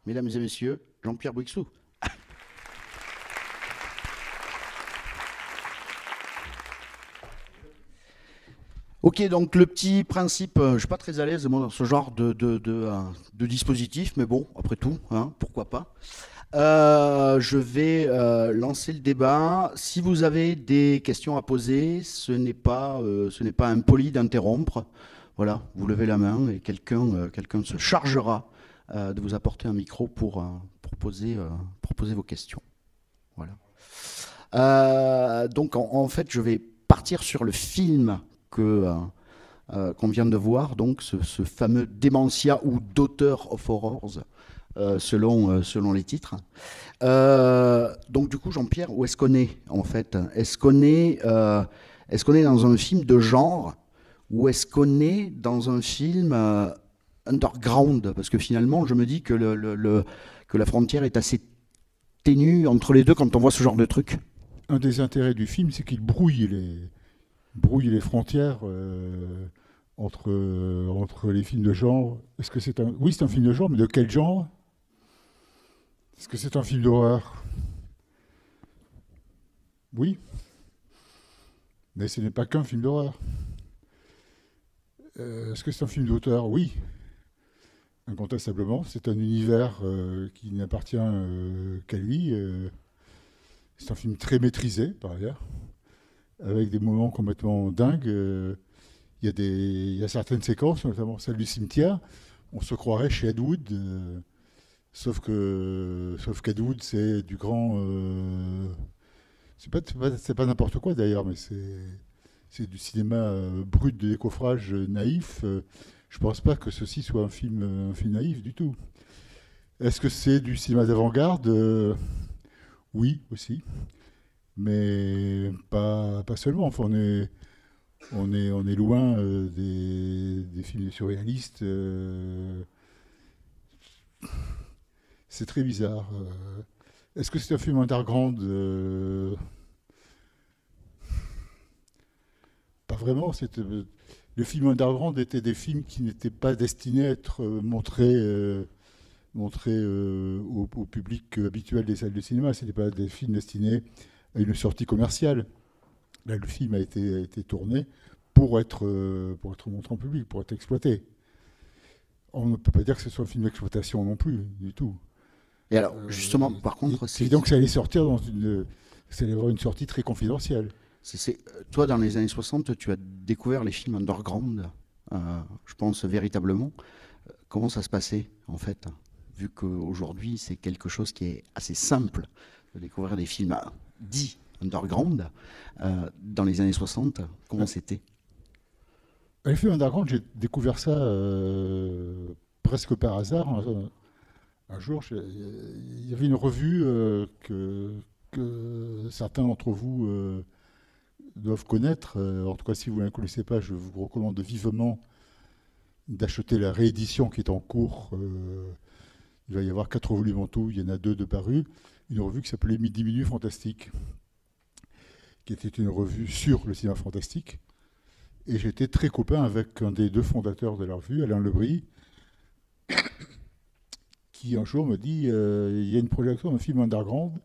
mesdames et messieurs, Jean-Pierre Brixou. Ok, donc le petit principe, je suis pas très à l'aise moi dans ce genre de dispositif, mais bon, après tout, hein, pourquoi pas. Je vais lancer le débat. Si vous avez des questions à poser, ce n'est pas impoli d'interrompre. Voilà, vous levez la main et quelqu'un se chargera de vous apporter un micro pour poser vos questions. Voilà. Donc en fait, je vais partir sur le film qu'on vient de voir, donc ce fameux Dementia ou Daughter of Horrors, selon les titres. Donc du coup, Jean-Pierre, où est-ce qu'on est en fait? Est-ce qu'on est dans un film de genre ou est-ce qu'on est dans un film underground? Parce que finalement, je me dis que, que la frontière est assez ténue entre les deux quand on voit ce genre de truc. Un des intérêts du film, c'est qu'il brouille les frontières entre les films de genre. Est-ce que c'est un... Oui, c'est un film de genre, mais de quel genre? Est-ce que c'est un film d'horreur? Oui, mais ce n'est pas qu'un film d'horreur. Est-ce que c'est un film d'auteur? Oui, incontestablement. C'est un univers qui n'appartient qu'à lui. C'est un film très maîtrisé, par ailleurs, avec des moments complètement dingues. Il y a certaines séquences, notamment celle du cimetière, on se croirait chez Ed Wood, sauf qu'Ed Wood, c'est du grand... c'est pas n'importe quoi d'ailleurs, mais c'est du cinéma brut de décoffrage naïf. Je pense pas que ceci soit un film naïf du tout. Est-ce que c'est du cinéma d'avant-garde? Oui, aussi. Mais pas seulement. Enfin, on est loin des films surréalistes. C'est très bizarre. Est-ce que c'est un film underground? Pas vraiment. Le film underground était des films qui n'étaient pas destinés à être montrés au public habituel des salles de cinéma. Ce n'étaient pas des films destinés à une sortie commerciale. Là, le film a été tourné pour être montré en public, pour être exploité. On ne peut pas dire que ce soit un film d'exploitation non plus, du tout. Et alors, justement, par contre, C'est donc ça allait sortir ça allait avoir une sortie très confidentielle. toi, dans les années 60, tu as découvert les films underground, je pense véritablement. Comment ça se passait, en fait? Vu qu'aujourd'hui, c'est quelque chose qui est assez simple de découvrir des films dits underground. Dans les années 60, comment c'était? Les films underground, j'ai découvert ça presque par hasard. Un jour, il y avait une revue que certains d'entre vous doivent connaître. En tout cas, si vous ne la connaissez pas, je vous recommande vivement d'acheter la réédition qui est en cours. Il va y avoir 4 volumes en tout, il y en a 2 de parus. Une revue qui s'appelait Midi Minutes Fantastique, qui était une revue sur le cinéma fantastique. Et j'étais très copain avec un des 2 fondateurs de la revue, Alain Lebris, qui un jour me dit il y a une projection d'un film underground,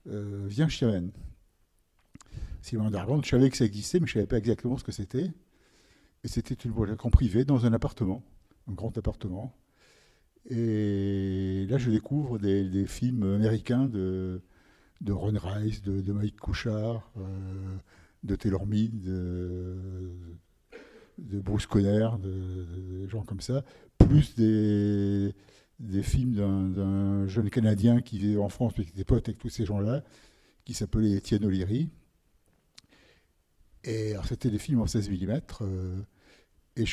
viens, je t'y amène. Film underground, je savais que ça existait, mais je ne savais pas exactement ce que c'était. Et c'était une projection privée dans un appartement, un grand appartement. Et là, je découvre des films américains de Ron Rice, de Mike Couchard, de Taylor Mead, de Bruce Conner, de gens comme ça, plus des films d'un jeune Canadien qui vivait en France mais qui était pote avec tous ces gens-là, qui s'appelait Étienne O'Leary. Et alors, c'était des films en 16 mm. Et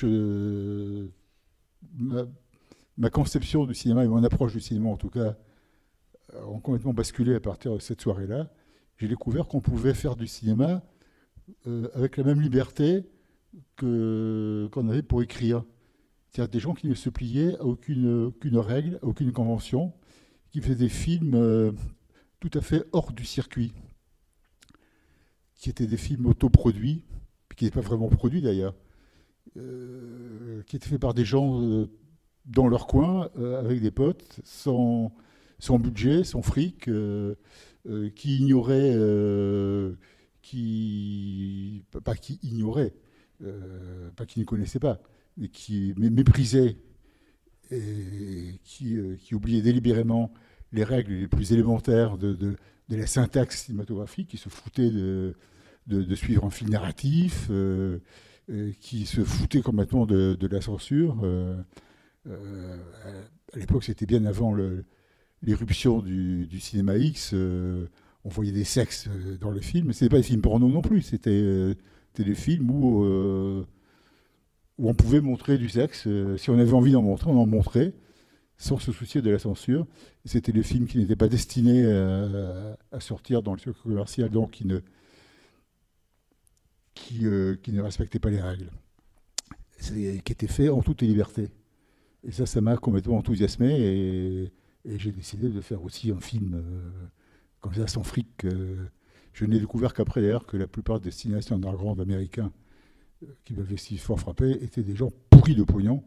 ma conception du cinéma et mon approche du cinéma, en tout cas, ont complètement basculé à partir de cette soirée-là. J'ai découvert qu'on pouvait faire du cinéma avec la même liberté qu'on avait pour écrire. C'est-à-dire des gens qui ne se pliaient à aucune règle, à aucune convention, qui faisaient des films tout à fait hors du circuit, qui étaient des films autoproduits, qui n'étaient pas vraiment produits d'ailleurs, qui étaient faits par des gens dans leur coin, avec des potes, sans budget, sans fric, qui ignoraient, pas qui ignoraient, pas qui ne connaissaient pas, mais qui méprisaient et qui oubliaient délibérément les règles les plus élémentaires de la syntaxe cinématographique, qui se foutaient de suivre un fil narratif, qui se foutaient complètement de la censure. Euh, à l'époque, c'était bien avant l'éruption du cinéma X. On voyait des sexes dans les films, mais ce n'était pas des films porno non plus. C'était des films où on pouvait montrer du sexe. Si on avait envie d'en montrer, on en montrait, sans se soucier de la censure. C'était des films qui n'étaient pas destinés à sortir dans le circuit commercial, donc qui ne respectaient pas les règles, qui étaient faits en toute liberté. Et ça m'a complètement enthousiasmé, et j'ai décidé de faire aussi un film comme ça, sans fric. Je n'ai découvert qu'après, d'ailleurs, que la plupart des cinéastes underground américains qui m'avaient si fort frappé étaient des gens pourris de pognon.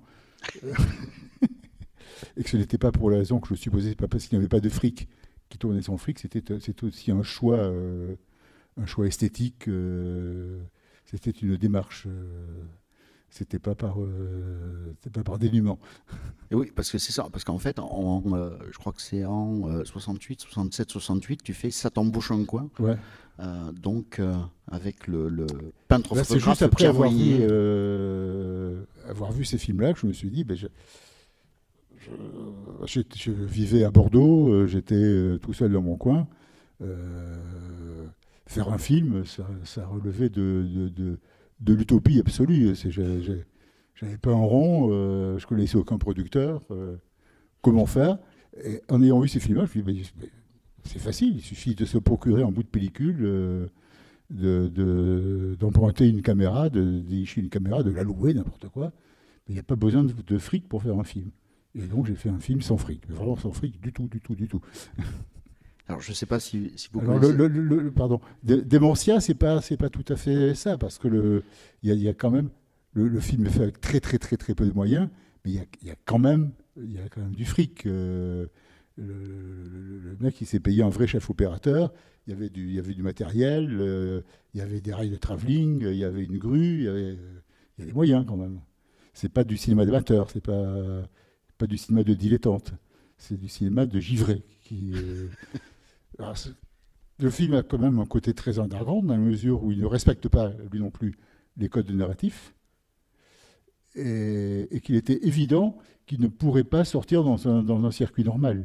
Et que ce n'était pas pour la raison que je supposais, pas parce qu'il n'y avait pas de fric qui tournait sans fric, c'était aussi un choix esthétique, c'était une démarche. C'était pas par dénuement. Et oui, parce que c'est ça. Parce qu'en fait, je crois que c'est en 68, 67, 68, tu fais Ça t'embouche un coin. Ouais. Donc, avec le peintre Là, c'est juste photographe après Pierre Voyer. avoir vu ces films-là que je me suis dit, je vivais à Bordeaux, j'étais tout seul dans mon coin. Faire un film, ça relevait de l'utopie absolue. J'avais pas un rond, je connaissais aucun producteur. Comment faire? Et en ayant vu ces films-là, je me suis dit, c'est facile, il suffit de se procurer un bout de pellicule, d'emprunter une caméra, de dénicher une caméra, de la louer, n'importe quoi. Mais il n'y a pas besoin de fric pour faire un film. Et donc j'ai fait un film sans fric, mais vraiment sans fric du tout, du tout, du tout. Alors, je ne sais pas si vous Alors, connaissez. pardon, Démentia, c'est pas tout à fait ça, parce que il y a quand même, le film est fait avec très, très, très, très peu de moyens, mais il y a quand même du fric. Le mec, il s'est payé un vrai chef opérateur, il y avait du matériel, il y avait des rails de travelling, il y avait une grue, il y a des moyens quand même. C'est pas du cinéma d'amateur, c'est pas du cinéma de dilettante, c'est du cinéma de givré. Alors, le film a quand même un côté très underground, dans la mesure où il ne respecte pas, lui non plus, les codes narratifs, et qu'il était évident qu'il ne pourrait pas sortir dans un circuit normal.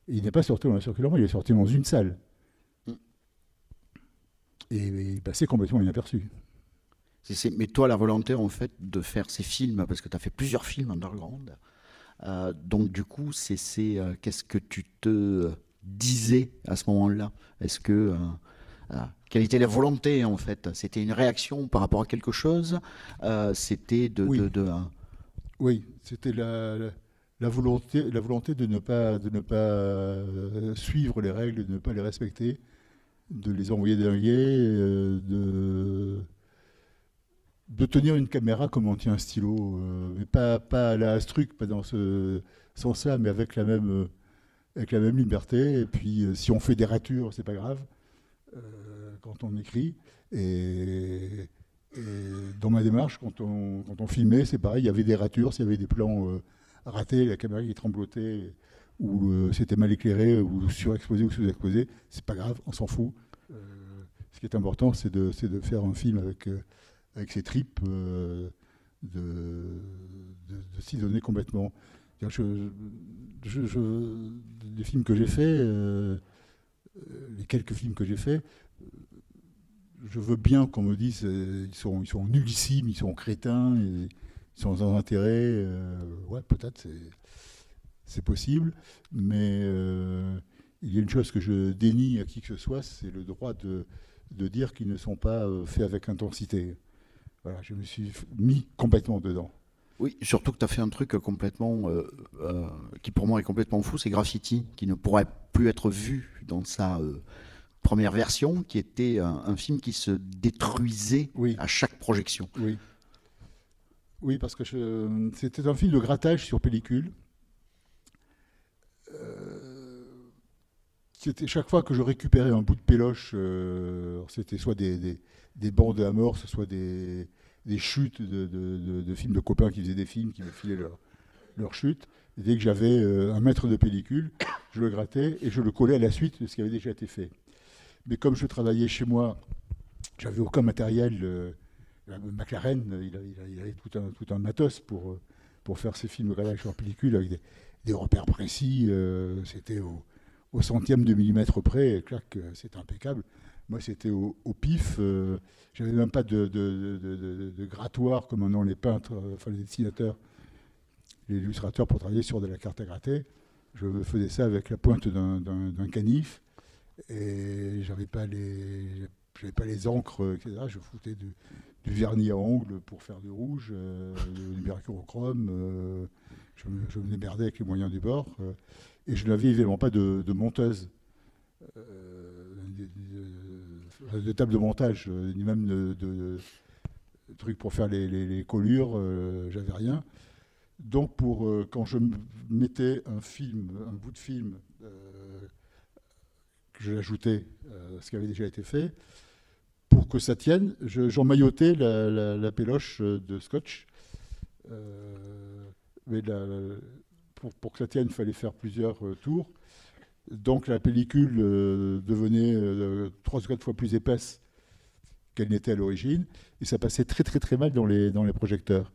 Et il n'est pas sorti dans un circuit normal, il est sorti dans une salle. Et il passait complètement inaperçu. Mais toi, la volonté, en fait, de faire ces films, parce que tu as fait plusieurs films underground, donc du coup, qu'est-ce que tu te disais à ce moment-là? Est-ce que quelle était la volonté en fait? C'était une réaction par rapport à quelque chose? C'était Oui, oui, c'était la volonté de ne pas suivre les règles, de ne pas les respecter, de les envoyer derrière, de tenir une caméra comme on tient un stylo, mais pas à la Astruc, pas dans ce sens-là, mais avec la même liberté. Et puis, si on fait des ratures, c'est pas grave quand on écrit. Et dans ma démarche, quand on filmait, c'est pareil, il y avait des ratures, s'il y avait des plans ratés, la caméra qui tremblotait, ou c'était mal éclairé, ou surexposé ou sous-exposé, c'est pas grave, on s'en fout. Ce qui est important, c'est de faire un film avec ses tripes, de s'y donner complètement. Les films que j'ai faits, les quelques films que j'ai faits, je veux bien qu'on me dise ils sont nullissimes, ils sont crétins, ils sont sans intérêt. Ouais, peut-être c'est possible, mais il y a une chose que je dénie à qui que ce soit, c'est le droit de dire qu'ils ne sont pas faits avec intensité. Voilà, je me suis mis complètement dedans. Oui, surtout que tu as fait un truc complètement qui pour moi est complètement fou, c'est Graffiti, qui ne pourrait plus être vu dans sa première version, qui était un film qui se détruisait Oui, à chaque projection. oui. Oui, parce que c'était un film de grattage sur pellicule. C'était chaque fois que je récupérais un bout de péloche, c'était soit des bandes d'amorces, soit des chutes de films de copains qui faisaient des films, qui me filaient leur chute. Et dès que j'avais 1 mètre de pellicule, je le grattais et je le collais à la suite de ce qui avait déjà été fait. Mais comme je travaillais chez moi, j'avais aucun matériel. McLaren, il avait tout un matos pour faire ses films de grattage sur pellicule avec des repères précis. C'était au centième de millimètre près, et clac, c'était impeccable. Moi, c'était au pif. J'avais même pas de grattoir comme en ont les peintres, enfin les dessinateurs, les illustrateurs pour travailler sur de la carte à gratter. Je faisais ça avec la pointe d'un canif et j'avais pas les encres, etc. Je foutais du vernis à ongles pour faire du rouge, du mercurochrome. Je me démerdais avec les moyens du bord. Et je n'avais évidemment pas de monteuse, de table de montage, ni même de trucs pour faire les collures, j'avais rien. Donc quand je mettais un bout de film, que j'ajoutais ce qui avait déjà été fait, pour que ça tienne, j'emmaillotais la péloche de scotch. Mais pour que ça tienne, il fallait faire plusieurs tours. Donc la pellicule devenait 3 ou 4 fois plus épaisse qu'elle n'était à l'origine, et ça passait très très très mal dans les projecteurs.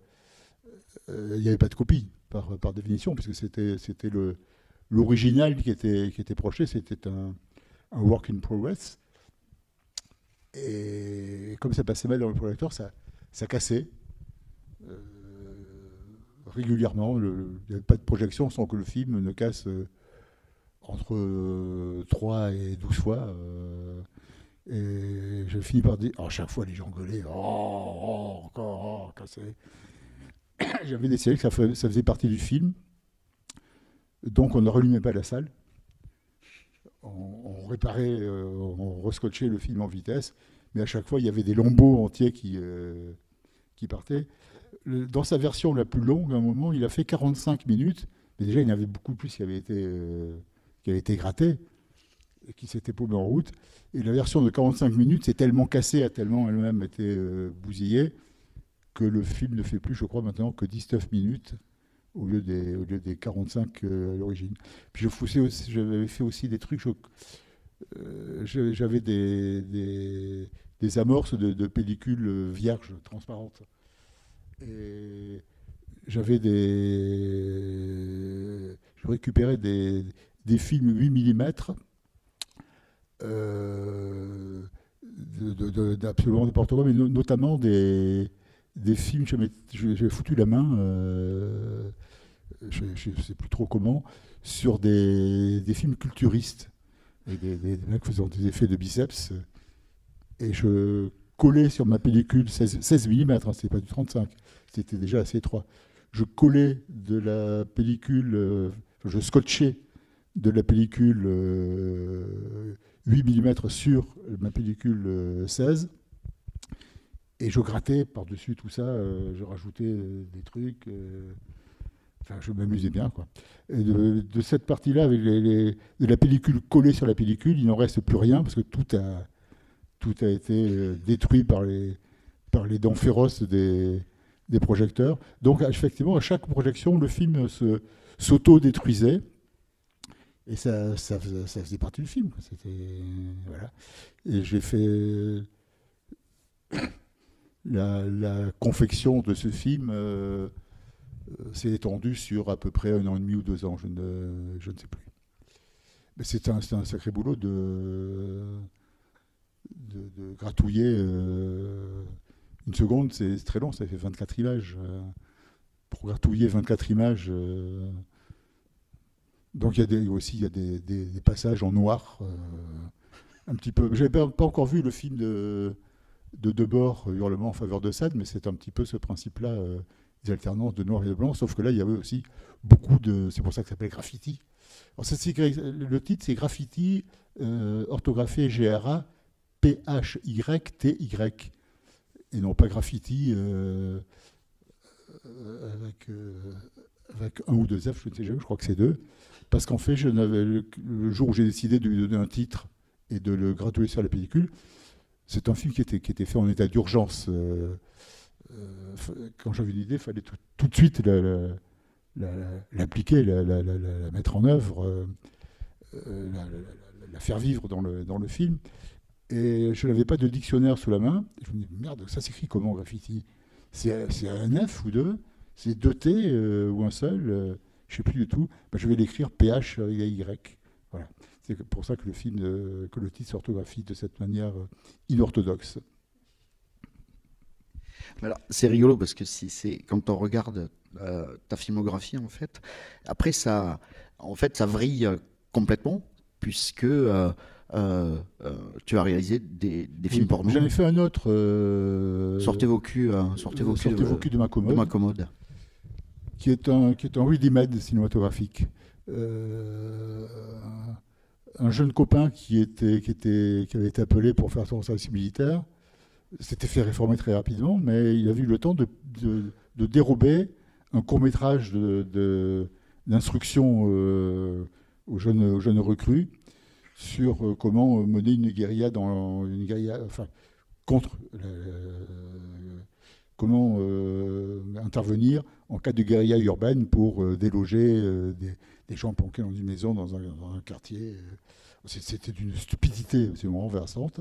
Il n'y avait pas de copie, par définition, puisque c'était l'original qui était projeté, c'était un work in progress. Et comme ça passait mal dans le projecteur, ça cassait. Régulièrement, il n'y avait pas de projection sans que le film ne casse entre 3 et 12 fois. Et je finis par dire, à chaque fois les gens gueulaient, encore, cassé. J'avais décidé que ça faisait partie du film, donc on ne rallumait pas la salle. On réparait, on rescotchait le film en vitesse, mais à chaque fois il y avait des lambeaux entiers qui partaient. Dans sa version la plus longue, à un moment, il a fait 45 minutes. Mais déjà, il y en avait beaucoup plus qui avaient été gratté, et qui s'étaient paumé en route. Et la version de 45 minutes s'est tellement cassée, a tellement elle-même été bousillée, que le film ne fait plus, je crois, maintenant que 19 minutes au lieu des 45 à l'origine. Puis j'avais fait aussi des trucs. J'avais des amorces de pellicules vierges, transparentes. Et je récupérais des films 8 mm d'absolument n'importe quoi, mais notamment des films, j'ai foutu la main, je ne sais plus trop comment, sur des films culturistes, et des mecs faisant des effets de biceps, et je collais sur ma pellicule 16 mm, hein, c'était pas du 35, c'était déjà assez étroit. Je collais de la pellicule, je scotchais de la pellicule 8 mm sur ma pellicule 16, et je grattais par-dessus tout ça, je rajoutais des trucs, enfin je m'amusais bien, quoi. Et de cette partie-là, avec de la pellicule collée sur la pellicule, il n'en reste plus rien, parce que tout a été détruit par les dents féroces des projecteurs. Donc effectivement, à chaque projection, le film s'auto-détruisait. Et ça faisait partie du film. Voilà. Et j'ai fait la confection de ce film s'est étendue sur à peu près 1 an et demi ou 2 ans, je ne sais plus. Mais c'est un sacré boulot de gratouiller. Une seconde, c'est très long, ça fait 24 images. Pour gratouiller 24 images, donc il y a des passages en noir, un petit peu. Je n'avais pas encore vu le film de Debord, Hurlement en faveur de Sade, mais c'est un petit peu ce principe-là, des alternances de noir et de blanc, sauf que là, il y avait aussi beaucoup de... C'est pour ça que ça s'appelle Graffiti. Alors, le titre, c'est Graffiti, orthographié G-R-A-P-H-Y-T-Y, et non pas Graffiti avec un ou deux F, je ne sais jamais, je crois que c'est deux, parce qu'en fait, le jour où j'ai décidé de lui donner un titre et de le gratuiter sur la pellicule, c'est un film qui était fait en état d'urgence. Quand j'avais une idée, il fallait tout de suite l'appliquer, la mettre en œuvre, la faire vivre dans le film. Et je n'avais pas de dictionnaire sous la main. Je me dis, merde, ça s'écrit comment, graffiti? C'est un F ou deux? C'est deux T ou un seul? Je ne sais plus du tout. Ben, je vais l'écrire PH avec un Y. Voilà. C'est pour ça que que le titre s'orthographie de cette manière inorthodoxe. Alors, c'est rigolo parce que quand on regarde ta filmographie, en fait, après ça, en fait, ça vrille complètement puisque tu as réalisé des films porno. J'en ai fait un autre. Sortez vos culs de ma commode. De ma commode. Qui est un ready-made cinématographique. Un jeune copain qui avait été appelé pour faire son service militaire s'était fait réformer très rapidement, mais il a eu le temps de dérober un court-métrage d'instruction aux jeunes recrues sur comment mener une guérilla contre comment intervenir en cas de guérilla urbaine pour déloger des gens planqués dans une maison, dans un quartier. C'était d'une stupidité absolument renversante.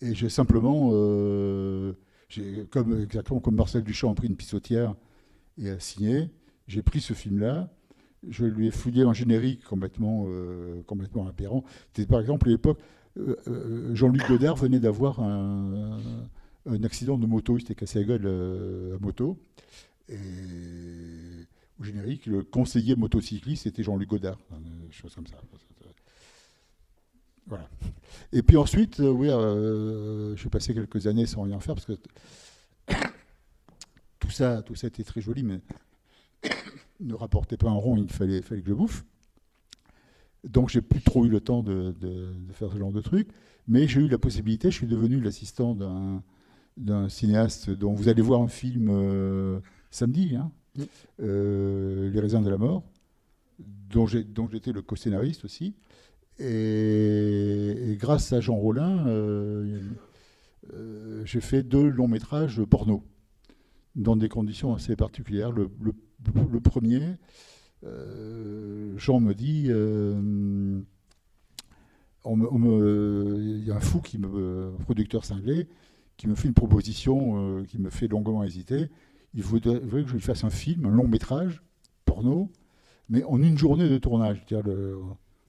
Et j'ai simplement, exactement comme Marcel Duchamp a pris une pissotière et a signé, j'ai pris ce film-là, je lui ai fouillé un générique complètement aberrant. C'était par exemple à l'époque, Jean-Luc Godard venait d'avoir un accident de moto, il s'était cassé la gueule à moto. Et au générique, le conseiller motocycliste, c'était Jean-Luc Godard, une chose comme ça. Voilà. Et puis ensuite, je suis passé quelques années sans rien faire parce que tout ça était très joli, mais ne rapportait pas un rond, il fallait que je bouffe. Donc j'ai plus trop eu le temps de faire ce genre de truc, mais j'ai eu la possibilité, je suis devenu l'assistant d'un cinéaste dont vous allez voir un film samedi, hein, Les raisins de la mort, dont j'étais le co-scénariste aussi. Et grâce à Jean Rollin, j'ai fait 2 longs métrages porno, dans des conditions assez particulières. Le premier, Jean me dit, il y a un fou, un producteur cinglé, qui me fait une proposition qui me fait longuement hésiter. Il voudrait que je lui fasse un film, un long métrage porno, mais en une journée de tournage. C'est-à-dire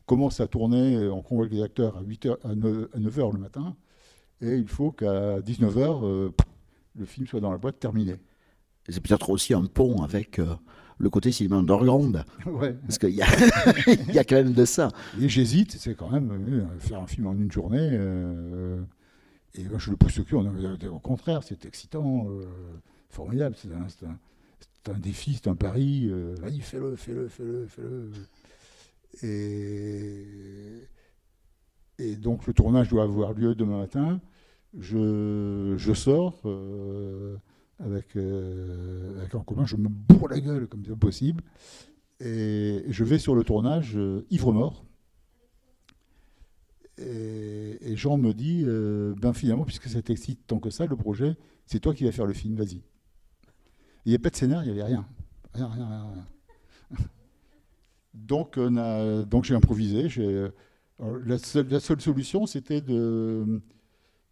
commence à tourner, on convoque les acteurs à 9h le matin, et il faut qu'à 19h, le film soit dans la boîte terminé. Et c'est peut-être aussi un pont avec le côté cinéma underground. Ouais. Parce qu'il y a, il y a quand même de ça. Et j'hésite, c'est quand même faire un film en une journée. Et moi, je le pousse au cul. Au contraire, c'est excitant, formidable. C'est un défi, c'est un pari. Vas-y, fais-le. Et donc le tournage doit avoir lieu demain matin. Je sors avec un copain, je me bourre la gueule comme c'est possible. Et je vais sur le tournage ivre-mort. Et Jean me dit, ben finalement, puisque ça t'excite tant que ça, le projet, c'est toi qui vas faire le film, vas-y. Il n'y avait pas de scénar, il n'y avait rien. Rien. Donc j'ai improvisé. La seule solution, c'était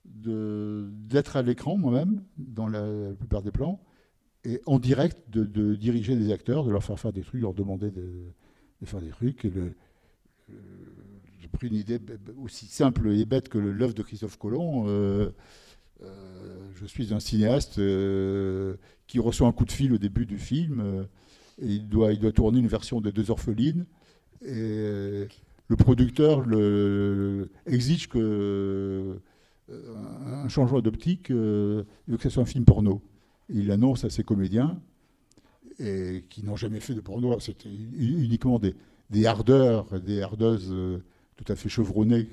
d'être à l'écran moi-même, dans la plupart des plans, et en direct de diriger des acteurs, de leur faire des trucs, leur demander de faire des trucs. J'ai pris une idée aussi simple et bête que l'œuvre de Christophe Colomb. Je suis un cinéaste qui reçoit un coup de fil au début du film. Et il doit tourner une version des 2 orphelines. Et le producteur exige un changement d'optique. Il veut que ce soit un film porno. Et il annonce à ses comédiens, et qui n'ont jamais fait de porno. C'était uniquement des hardeurs, des hardeuses tout à fait chevronnées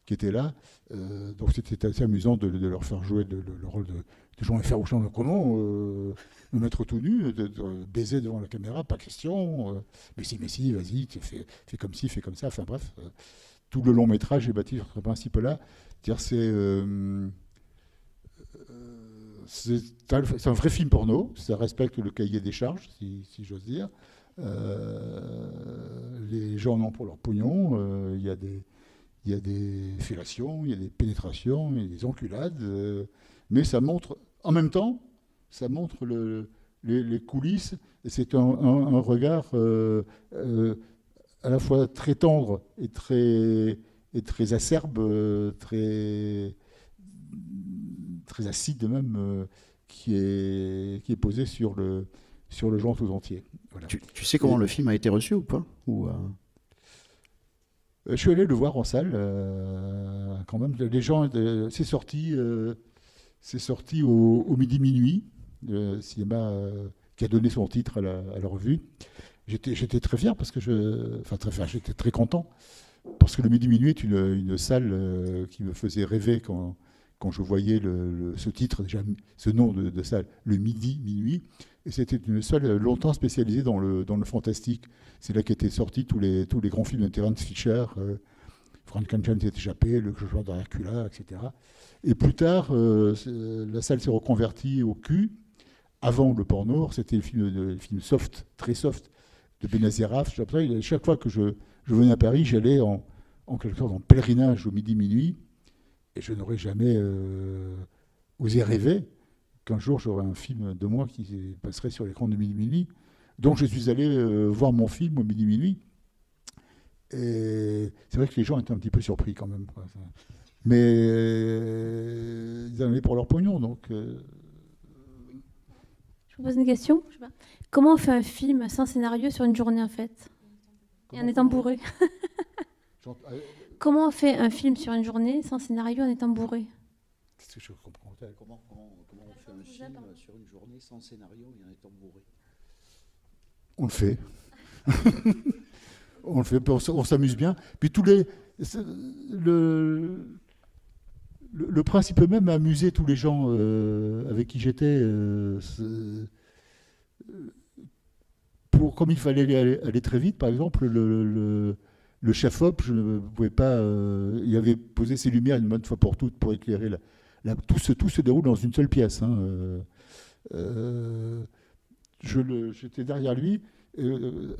qui étaient là. Donc c'était assez amusant de leur faire jouer le rôle de gens effarouchants. Comment me mettre tout nu, de baiser devant la caméra, pas question. Mais si, vas-y, fais comme ci, fais comme ça. Enfin bref, tout le long métrage est bâti sur ce principe-là. C'est un vrai film porno, ça respecte le cahier des charges, si j'ose dire. Les gens en ont pour leur pognon, il y a des fellations, il y a des pénétrations, il y a des enculades, mais ça montre, en même temps, ça montre les coulisses, et c'est un regard à la fois très tendre et très acerbe, très acide même, qui est posé sur le genre tout entier. Voilà. Tu sais comment le film a été reçu ou pas ou, Je suis allé le voir en salle, quand même. Les gens, c'est sorti au midi minuit, le cinéma qui a donné son titre à la revue. J'étais très fier parce que j'étais très content parce que le midi minuit est une salle qui me faisait rêver quand je voyais ce titre, déjà ce nom de salle, le midi minuit. Et c'était une salle longtemps spécialisée dans le fantastique. C'est là qu'étaient sortis tous les grands films de Terence Fisher, Frankenstein s'est échappé, Le Cauchemar de Dracula, etc. Et plus tard, la salle s'est reconvertie au cul. Avant le porno, c'était le film soft, très soft, de Benaziraf. Chaque fois que je venais à Paris, j'allais en quelque sorte en pèlerinage au midi minuit. Et je n'aurais jamais osé rêver qu'un jour j'aurais un film de moi qui passerait sur l'écran de midi minuit. Donc je suis allé voir mon film au midi minuit. Et c'est vrai que les gens étaient un petit peu surpris quand même. Mais ils en avaient pour leur pognon. Donc, Je vous pose une question. Je sais pas. Comment on fait un film sans scénario sur une journée en fait et en étant bourré? Comment on fait un film sur une journée sans scénario en étant bourré? Qu'est-ce que je comprends? comment on fait un film sur une journée sans scénario et en étant bourré? On le fait. On le fait, on s'amuse bien. Puis le principe même a amusé tous les gens avec qui j'étais. Comme il fallait aller très vite, par exemple, le chef-op, je ne pouvais pas. Il avait posé ses lumières une bonne fois pour toutes pour éclairer. Tout se déroule dans une seule pièce. Hein. J'étais derrière lui. Je ne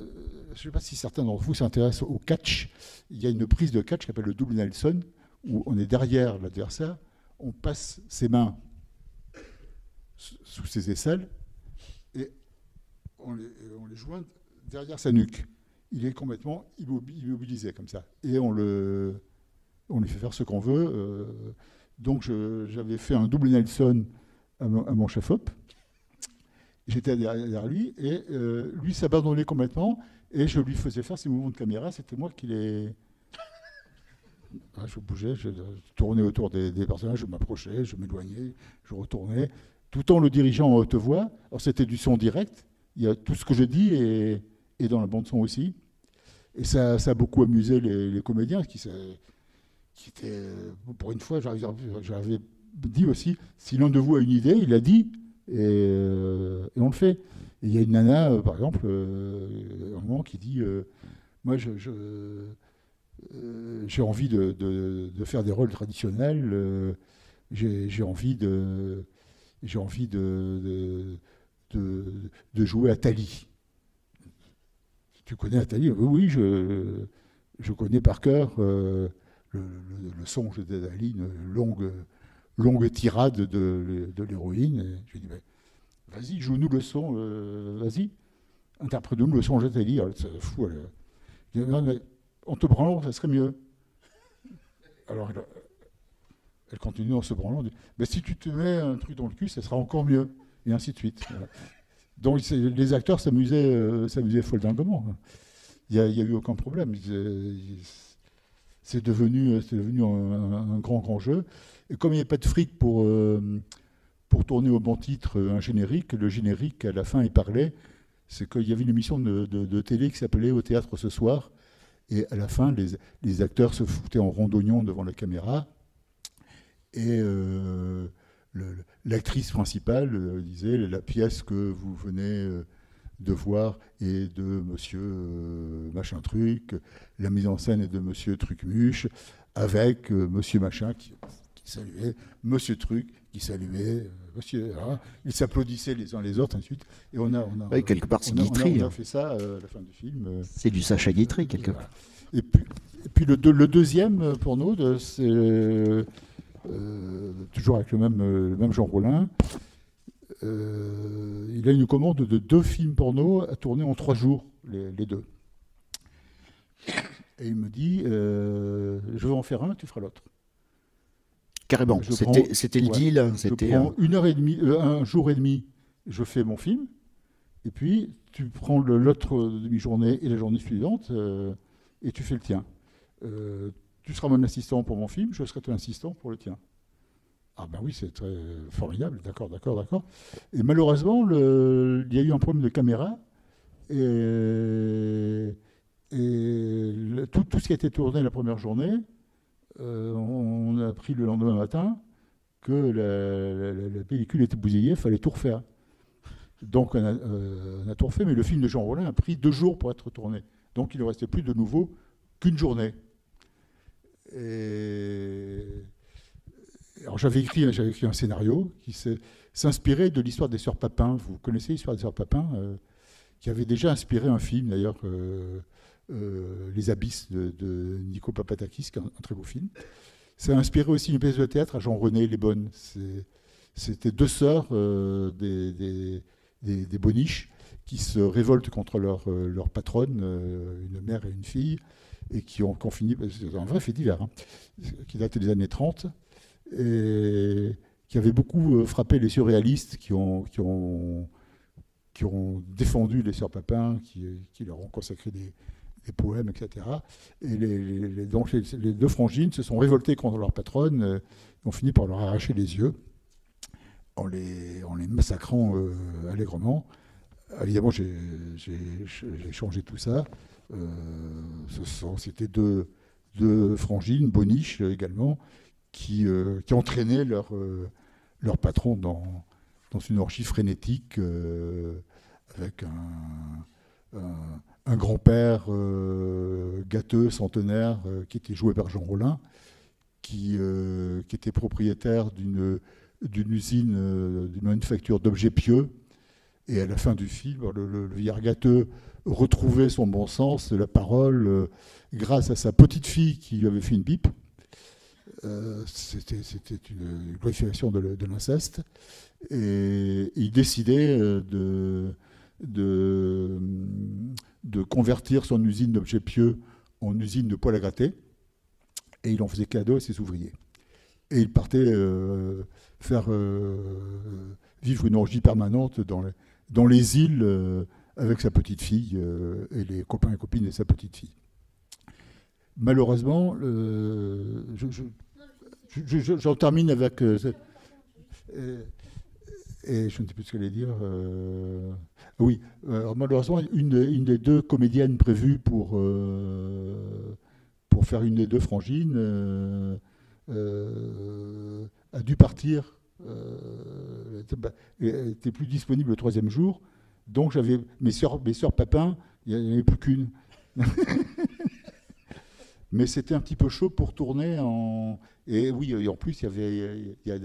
sais pas si certains d'entre vous s'intéressent au catch. Il y a une prise de catch qui s'appelle le double Nelson, où on est derrière l'adversaire, on passe ses mains sous ses aisselles et on les joint derrière sa nuque. Il est complètement immobilisé comme ça. Et on lui fait faire ce qu'on veut. Donc j'avais fait un double Nelson à mon chef-op. J'étais derrière lui et lui s'abandonnait complètement et je lui faisais faire ses mouvements de caméra. C'était moi qui les... Je bougeais, je tournais autour des personnages, je m'approchais, je m'éloignais, je retournais, tout en le dirigeant en haute voix. Alors c'était du son direct. Il y a tout ce que je dis et dans la bande son aussi. Et ça a beaucoup amusé les comédiens qui étaient, pour une fois, j'avais dit aussi, si l'un de vous a une idée, il a dit, et on le fait. Et il y a une nana, par exemple, un moment qui dit, moi j'ai envie de faire des rôles traditionnels, j'ai envie de jouer à Tali. Tu connais Atali? Oui, je connais par cœur le songe d'Atali, une longue tirade de l'héroïne. Je lui dis, vas-y, joue-nous le son, vas-y, interprète-nous le songe d'Atali. C'est fou. Je dis, non, mais en te branlant, ça serait mieux. Alors elle continue en se branlant, elle dit, mais si tu te mets un truc dans le cul, ça sera encore mieux. Et ainsi de suite. Voilà. Donc les acteurs s'amusaient foldingement. Il n'y a eu aucun problème. C'est devenu un grand jeu. Et comme il n'y a pas de fric pour tourner au bon titre un générique, le générique, à la fin, il parlait. C'est qu'il y avait une émission de télé qui s'appelait Au théâtre ce soir. Et à la fin, les acteurs se foutaient en rondognon devant la caméra. Et l'actrice principale disait la pièce que vous venez de voir est de monsieur machin truc, la mise en scène est de monsieur trucmuche, avec monsieur machin qui saluait, monsieur truc qui saluait, monsieur. Hein, ils s'applaudissaient les uns les autres, ainsi de suite. Et Oui, quelque part, c'est Guitry. On a fait ça à la fin du film. C'est du Sacha Guitry, quelque part. Et puis le deuxième, pour nous, c'est toujours avec le même Jean Rollin. Il a une commande de 2 films porno à tourner en 3 jours, les 2. Et il me dit, je vais en faire un, tu feras l'autre. Carrément, c'était le deal. Je prends 1h30, un jour et demi, je fais mon film, et puis tu prends l'autre demi-journée et la journée suivante, et tu fais le tien. Tu seras mon assistant pour mon film, je serai ton assistant pour le tien. Ah ben oui, c'est très formidable, d'accord. Et malheureusement, il y a eu un problème de caméra, et tout ce qui a été tourné la première journée, on a appris le lendemain matin que la pellicule était bousillée, il fallait tout refaire. Donc on a tout refait, mais le film de Jean Rollin a pris 2 jours pour être tourné. Donc il ne restait plus de nouveau qu'une journée. Alors j'avais écrit un scénario qui s'inspirait de l'histoire des Sœurs Papin. Vous connaissez l'histoire des Sœurs Papin, qui avait déjà inspiré un film d'ailleurs, Les Abysses de Nico Papadakis, qui est un très beau film. Ça a inspiré aussi une pièce de théâtre à Jean-René Les Bonnes. C'était 2 sœurs des Boniches qui se révoltent contre leur patronne, une mère et une fille, et qui ont fini, c'est un vrai fait divers, hein, qui date des années 30, et qui avait beaucoup frappé les surréalistes qui ont défendu les Sœurs Papin, qui leur ont consacré des poèmes, etc. Et donc les 2 frangines se sont révoltées contre leur patronne, ont fini par leur arracher les yeux en les massacrant allègrement. Évidemment, j'ai changé tout ça. C'était deux frangines, Boniche également, qui entraînaient leur patron dans une orgie frénétique, avec un grand-père gâteux, centenaire, qui était joué par Jean Rollin, qui était propriétaire d'une usine, d'une manufacture d'objets pieux. Et à la fin du film, le vieillard gâteux retrouvait son bon sens, la parole, grâce à sa petite fille qui lui avait fait une pipe. C'était une glorification de l'inceste. Et il décidait de convertir son usine d'objets pieux en usine de poêle à gratter. Et il en faisait cadeau à ses ouvriers. Et il partait faire vivre une orgie permanente dans les îles avec sa petite fille et les copains et copines de sa petite fille. Malheureusement, j'en termine avec... et je ne sais plus ce qu'elle allait dire. Oui, alors malheureusement, une des 2 comédiennes prévues pour faire une des 2 frangines a dû partir. Elle n'était plus disponible le 3e jour. Donc j'avais mes sœurs Papin, il n'y en avait plus qu'une. Mais c'était un petit peu chaud pour tourner Et oui, et en plus, il y a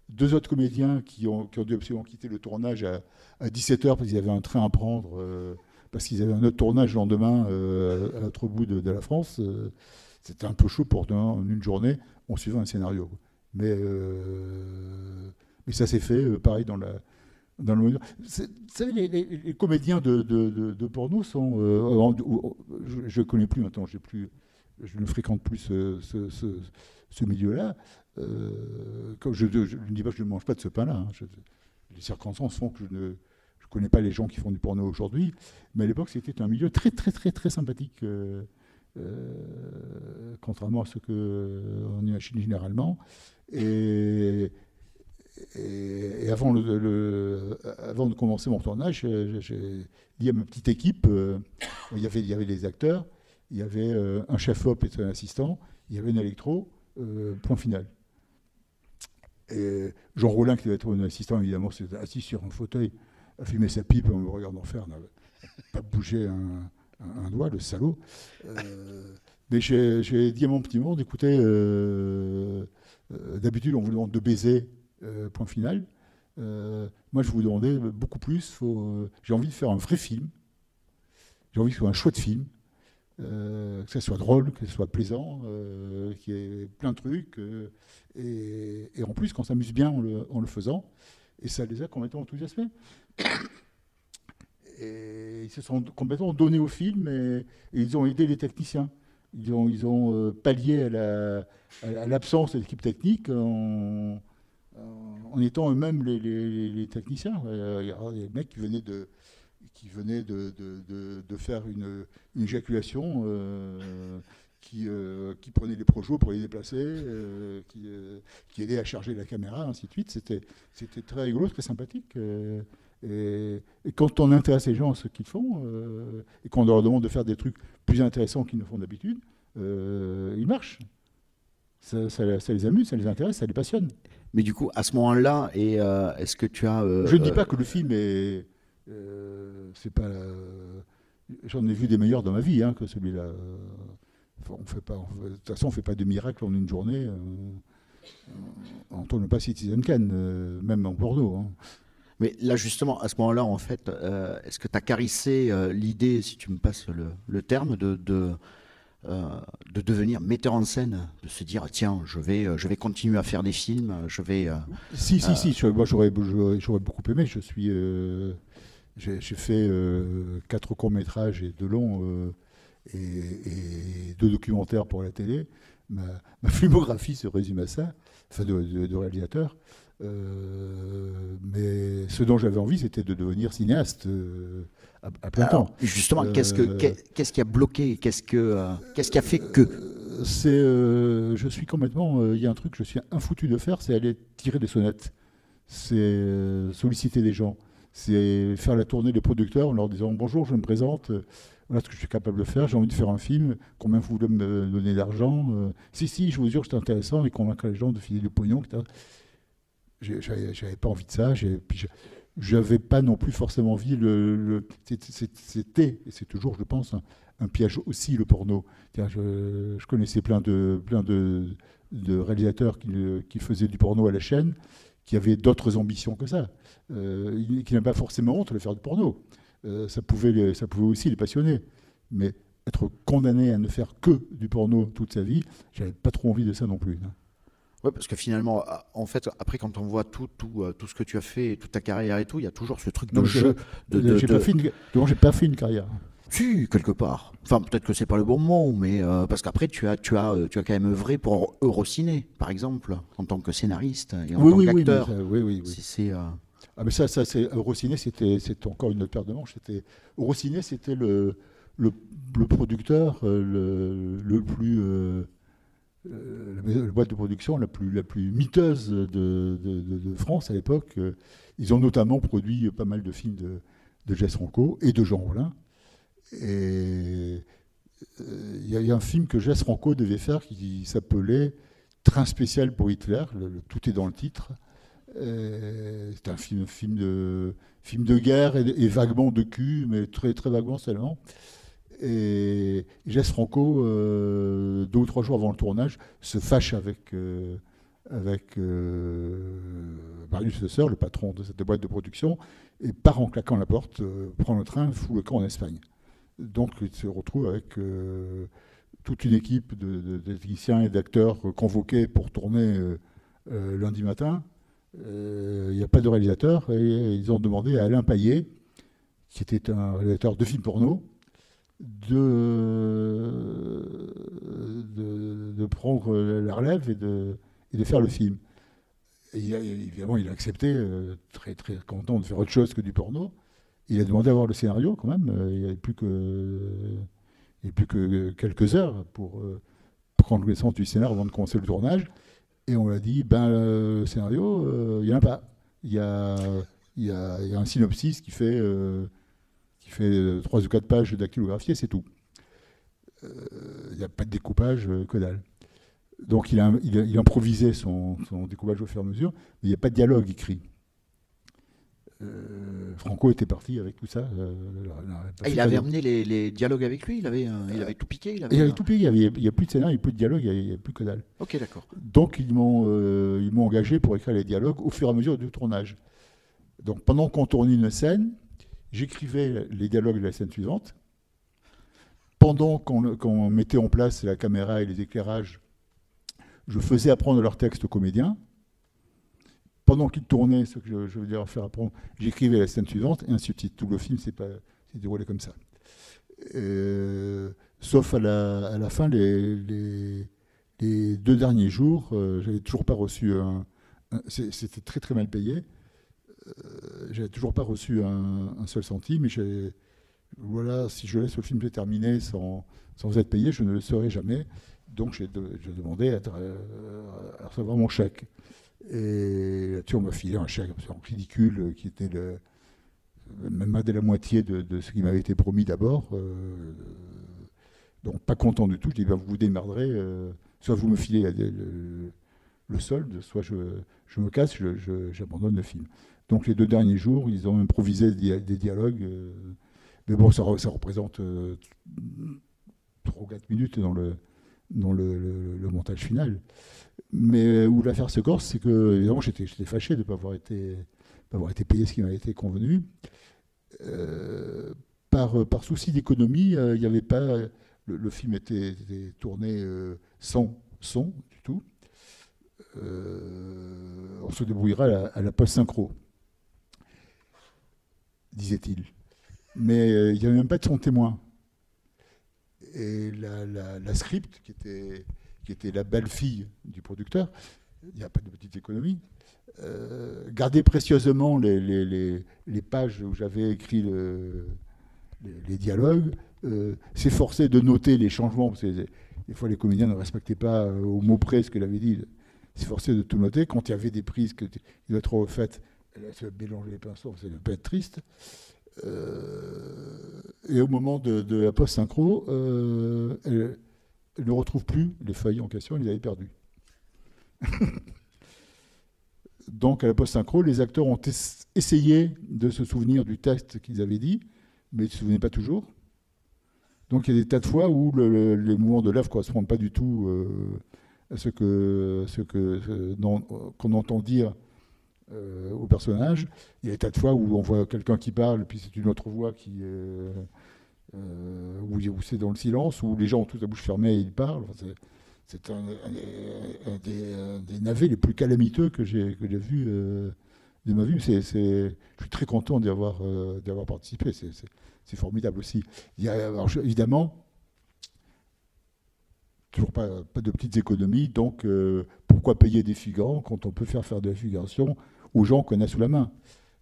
2 autres comédiens qui ont dû absolument quitter le tournage à 17h parce qu'ils avaient un train à prendre, parce qu'ils avaient un autre tournage le lendemain à l'autre bout de la France. C'était un peu chaud pour une journée, on suivait un scénario. Mais ça s'est fait, pareil, dans le... Vous savez, les comédiens de porno sont... je ne connais plus maintenant, je ne fréquente plus ce milieu-là. Je ne dis pas que je ne mange pas de ce pain-là. Hein. Les circonstances font que je ne connais pas les gens qui font du porno aujourd'hui. Mais à l'époque, c'était un milieu très, très, très, très sympathique, contrairement à ce qu'on imagine généralement. Et avant de commencer mon tournage, j'ai dit à ma petite équipe, il y avait les acteurs, il y avait un chef-op et un assistant, il y avait un électro, point final. Et Jean Rollin, qui devait être mon assistant, évidemment, s'était assis sur un fauteuil, a fumé sa pipe en me regardant faire, n'a pas bougé un doigt, le salaud. Mais j'ai dit à mon petit monde, écoutez, d'habitude on vous demande de baiser, point final. Moi je vous demandais beaucoup plus, j'ai envie de faire un vrai film, j'ai envie que ce soit un chouette film, que ça soit drôle, que ce soit plaisant, qu'il y ait plein de trucs, et en plus qu'on s'amuse bien en le faisant, et ça les a complètement enthousiasmés. Et ils se sont complètement donnés au film et ils ont aidé les techniciens. Ils ont pallié à l'absence de l'équipe technique en étant eux-mêmes les techniciens. Il y a des mecs qui venaient de faire une éjaculation, qui prenaient les projos pour les déplacer, qui aidaient à charger la caméra, ainsi de suite. C'était très rigolo, très sympathique. Et quand on intéresse les gens à ce qu'ils font, et qu'on leur demande de faire des trucs plus intéressants qu'ils ne font d'habitude, ils marchent. Ça les amuse, ça les intéresse, ça les passionne. Mais du coup, à ce moment-là, est-ce que tu as... Je ne dis pas que le film est... c'est pas... J'en ai vu des meilleurs dans ma vie que celui-là. De toute façon, on ne fait pas de miracle en une journée. On ne tourne pas Citizen Kane, même en Bordeaux. Mais là, justement, à ce moment-là, en fait, est-ce que tu as caressé l'idée, si tu me passes le terme, de devenir metteur en scène, de se dire, tiens, je vais continuer à faire des films, je vais... Si, moi j'aurais beaucoup aimé. J'ai fait 4 courts-métrages et 2 longs et 2 documentaires pour la télé. Ma filmographie se résume à ça, enfin de réalisateur. Mais ce dont j'avais envie, c'était de devenir cinéaste à plein temps. Justement, qu'est-ce qui a bloqué, qu'est-ce qui a fait que je suis complètement... Il y a un truc que je suis infoutu de faire, c'est aller tirer des sonnettes. C'est solliciter des gens. C'est faire la tournée des producteurs en leur disant « Bonjour, je me présente, voilà ce que je suis capable de faire, j'ai envie de faire un film, combien vous voulez me donner d'argent Si, je vous jure que c'est intéressant, et convaincre les gens de filer du pognon, etc. » J'avais pas envie de ça, puis j'avais pas non plus forcément envie. C'était, et c'est toujours, je pense, un piège aussi, le porno. Je connaissais plein de réalisateurs qui faisaient du porno à la chaîne, qui avaient d'autres ambitions que ça, qui n'avaient pas forcément honte de faire du porno. Ça pouvait aussi les passionner. Mais être condamné à ne faire que du porno toute sa vie, j'avais pas trop envie de ça non plus. Oui, parce que finalement, en fait, après, quand on voit tout ce que tu as fait, toute ta carrière et tout, il y a toujours ce truc de jeu. J'ai pas fait une carrière. Si, quelque part. Enfin, peut-être que c'est pas le bon mot, mais parce qu'après, tu as quand même œuvré pour Eurociné, par exemple, en tant que scénariste et en tant qu'acteur. Oui. Ah, mais ça, c'est Eurociné, c'était encore une autre paire de manches. Eurociné, c'était le producteur le plus... la boîte de production la plus miteuse de France à l'époque. Ils ont notamment produit pas mal de films de Jess Franco et de Jean Rollin. Et il y a un film que Jess Franco devait faire qui s'appelait Train spécial pour Hitler. Tout est dans le titre. C'est un film de guerre et vaguement de cul, mais très, très vaguement seulement. Et Jess Franco, 2 ou 3 jours avant le tournage, se fâche avec Marius Le Sœur, le patron de cette boîte de production, et part en claquant la porte, prend le train, fout le camp en Espagne. Donc il se retrouve avec toute une équipe de techniciens et d'acteurs convoqués pour tourner lundi matin. Il n'y a pas de réalisateur, et ils ont demandé à Alain Payet, qui était un réalisateur de films porno, de prendre la relève et de faire le film. Et évidemment, il a accepté, très, très content de faire autre chose que du porno. Il a demandé à voir le scénario quand même. Il n'y avait plus que quelques heures pour prendre connaissance du scénario avant de commencer le tournage. Et on lui a dit, le scénario, il n'y en a pas. Il y a un synopsis qui fait 3 ou 4 pages dactylographiées, c'est tout. Il n'y a pas de découpage, que dalle. Donc il improvisait son découpage au fur et à mesure, mais il n'y a pas de dialogue écrit. Franco était parti avec tout ça. Il avait amené les dialogues avec lui, il avait tout piqué. Il avait tout piqué, il n'y a plus de scénario, il n'y a plus de dialogue, il n'y a plus que dalle. Ok, d'accord. Donc ils m'ont engagé pour écrire les dialogues au fur et à mesure du tournage. Donc pendant qu'on tournait une scène, j'écrivais les dialogues de la scène suivante. Pendant qu'on mettait en place la caméra et les éclairages, je faisais apprendre leur texte aux comédiens. Pendant qu'ils tournaient, ce que je veux dire faire apprendre, j'écrivais la scène suivante, et ainsi de suite. Tout le film s'est déroulé comme ça. Sauf à la fin, les 2 derniers jours, j'avais toujours pas reçu c'était très très mal payé. J'avais toujours pas reçu un seul centime, et voilà, si je laisse le film se terminer sans être payé, je ne le serai jamais. Donc j'ai demandé à recevoir mon chèque. Et là-dessus, on m'a filé un chèque absolument ridicule qui était même de la moitié de ce qui m'avait été promis d'abord. Donc pas content du tout. Je dis, ben, vous vous démerderez, soit vous me filez le solde, soit je me casse, j'abandonne le film. Donc les 2 derniers jours, ils ont improvisé des dialogues. Mais bon, ça représente 3 ou 4 minutes dans le montage final. Mais où l'affaire se corse, c'est que évidemment j'étais fâché de ne pas avoir été payé ce qui m'avait été convenu. Par souci d'économie, il n'y avait pas. Le film était tourné sans son du tout. On se débrouillera à la post-synchro, disait-il. Mais il n'y avait même pas de son témoin. Et la script, qui était la belle-fille du producteur, il n'y a pas de petite économie, gardait précieusement les pages où j'avais écrit les dialogues, s'efforçait de noter les changements, parce que des fois les comédiens ne respectaient pas au mot près ce qu'il avait dit, s'efforçait de tout noter. Quand il y avait des prises qui doivent être refaites, là, ça mélanger les pinceaux, ça peut être triste. Et au moment de la post-synchro, elle ne retrouve plus les feuilles en question, elle les avait perdues. Donc à la post-synchro, les acteurs ont essayé de se souvenir du texte qu'ils avaient dit, mais ils ne se souvenaient pas toujours. Donc il y a des tas de fois où les mouvements de lèvres ne correspondent pas du tout à ce qu'on entend dire au personnage. Il y a des tas de fois où on voit quelqu'un qui parle, puis c'est une autre voix où c'est dans le silence, où les gens ont tous la bouche fermée et ils parlent. Enfin, c'est un des navets les plus calamiteux que j'ai vu de ma vie. Je suis très content d'y avoir participé. C'est formidable aussi. Évidemment, toujours pas de petites économies, donc pourquoi payer des figurants quand on peut faire de la figuration aux gens qu'on a sous la main.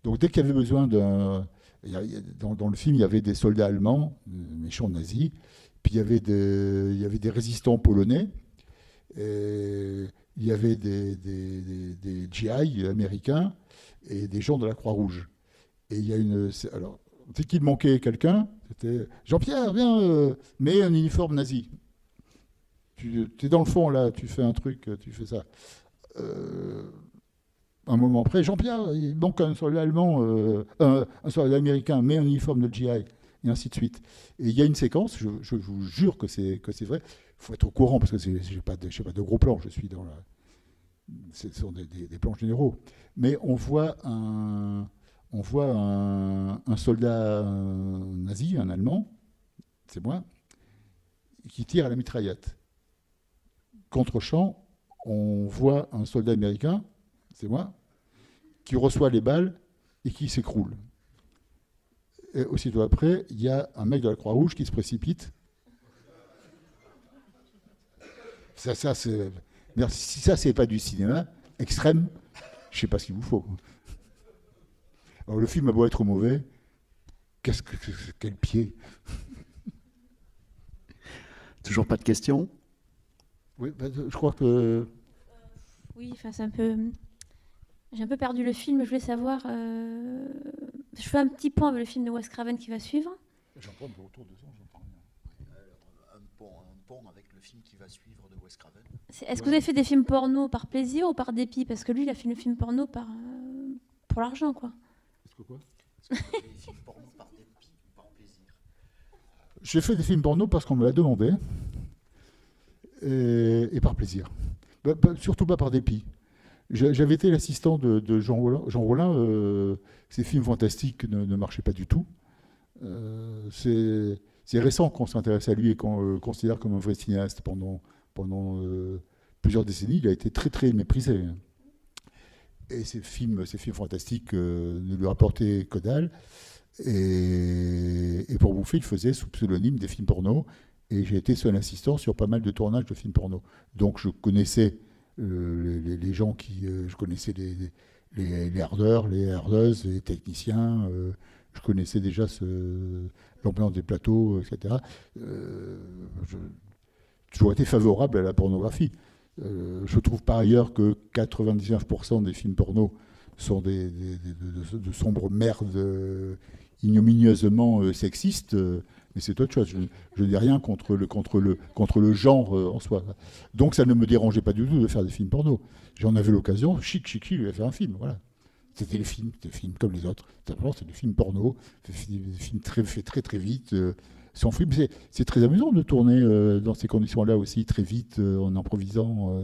Donc dès qu'il y avait besoin dans le film, il y avait des soldats allemands, méchants nazis, puis il y avait des résistants polonais, et il y avait des GI américains et des gens de la Croix-Rouge. Et il y a alors, dès qu'il manquait quelqu'un, c'était Jean-Pierre, viens, mets un uniforme nazi. Tu es dans le fond, là, tu fais un truc, tu fais ça. Un moment après, Jean-Pierre, il manque un soldat allemand, un soldat américain, mais un uniforme de GI, et ainsi de suite. Et il y a une séquence, je vous jure que c'est vrai, il faut être au courant, parce que je n'ai pas de gros plans, ce sont des plans généraux. Mais on voit un soldat nazi, un Allemand, c'est moi, qui tire à la mitraillette. Contre-champ, on voit un soldat américain, c'est moi, qui reçoit les balles et qui s'écroule. Et aussitôt après, il y a un mec de la Croix-Rouge qui se précipite. Si ça, c'est pas du cinéma extrême, je ne sais pas ce qu'il vous faut. Alors, le film a beau être mauvais, quel pied. Toujours pas de questions? Oui, je crois que... Oui, enfin, c'est un peu... J'ai un peu perdu le film, je voulais savoir... Je fais un petit pont avec le film de Wes Craven qui va suivre. J'en prends autour de ça, j'en prends rien. Un pont. pont avec le film qui va suivre de Wes Craven. Est-ce que vous avez fait des films porno par plaisir ou par dépit? Parce que lui, il a fait le film porno pour l'argent, quoi. Est-ce que quoi? Est-ce que tu as fait des films porno par dépit ou par plaisir? J'ai fait des films porno parce qu'on me l'a demandé et par plaisir. Surtout pas par dépit. J'avais été l'assistant de Jean Rollin. Jean Rollin, ses films fantastiques ne marchaient pas du tout. C'est récent qu'on s'intéresse à lui et qu'on le considère comme un vrai cinéaste. Pendant plusieurs décennies, il a été très très méprisé. Et ces films fantastiques ne lui rapportaient que dalle. Et pour bouffer, il faisait sous pseudonyme des films porno. Et j'ai été son assistant sur pas mal de tournages de films porno. Donc je connaissais les gens je connaissais les hardeurs, les hardeuses, les techniciens. Je connaissais déjà l'ambiance des plateaux, etc. J'ai toujours été favorable à la pornographie. Je trouve par ailleurs que 99% des films porno sont de sombres merdes ignominieusement sexistes, mais c'est autre chose. Je dis rien contre le genre en soi. Donc ça ne me dérangeait pas du tout de faire des films porno. J'en avais l'occasion, Chic lui a fait un film, voilà. C'était des films comme les autres. Simplement, c'est des films porno, des films faits très très vite, sans film. C'est très amusant de tourner dans ces conditions-là aussi, très vite, en improvisant.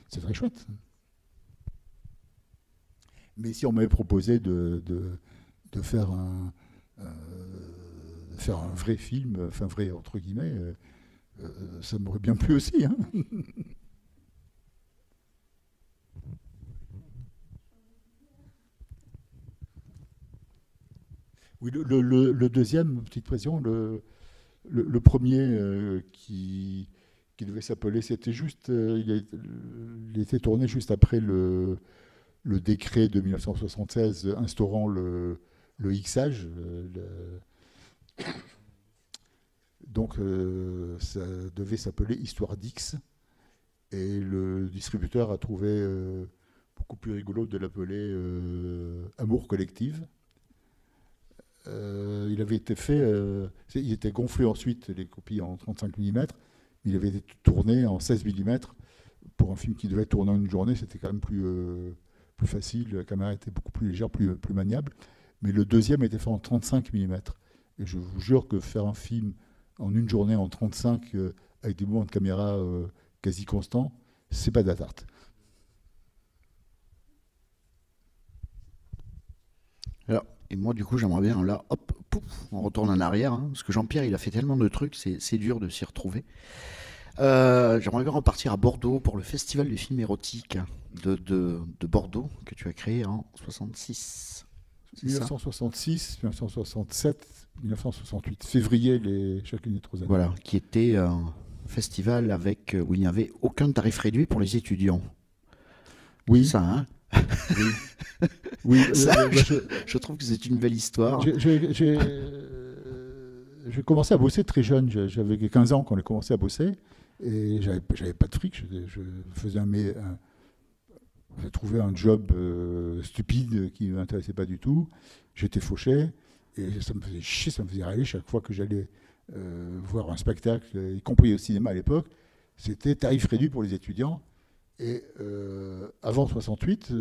C'est très chouette. Mais si on m'avait proposé de faire un vrai film, enfin vrai entre guillemets, ça m'aurait bien plu aussi. Hein. Oui, le deuxième, petite précision, le premier qui devait s'appeler, c'était juste, il était tourné juste après le décret de 1976 instaurant le X-age. Donc ça devait s'appeler Histoire d'X. Et le distributeur a trouvé beaucoup plus rigolo de l'appeler Amour collectif. Il avait été fait, il était gonflé ensuite, les copies en 35 mm, il avait été tourné en 16 mm. Pour un film qui devait tourner en une journée, c'était quand même plus facile, la caméra était beaucoup plus légère, plus maniable. Mais le deuxième était fait en 35 mm. Et je vous jure que faire un film en une journée en 35 avec des mouvements de caméra quasi constants, c'est pas de la tarte. Alors, et moi, du coup, j'aimerais bien, là, hop, pouf, on retourne en arrière, hein, parce que Jean-Pierre, il a fait tellement de trucs, c'est dur de s'y retrouver. J'aimerais bien repartir à Bordeaux pour le festival du film érotique de Bordeaux, que tu as créé en 66. 1966, 1967, 1968, février, chacune des 3 années. Voilà, qui était un festival où il n'y avait aucun tarif réduit pour les étudiants. Oui. Ça, hein. Oui. Ça, je trouve que c'est une belle histoire. J'ai commencé à bosser très jeune. J'avais 15 ans quand j'ai commencé à bosser. Et j'avais pas de fric. Je faisais j'ai trouvé un job stupide qui ne m'intéressait pas du tout. J'étais fauché. Et ça me faisait chier, ça me faisait râler chaque fois que j'allais voir un spectacle, y compris au cinéma à l'époque. C'était tarif réduit pour les étudiants. Et avant 68,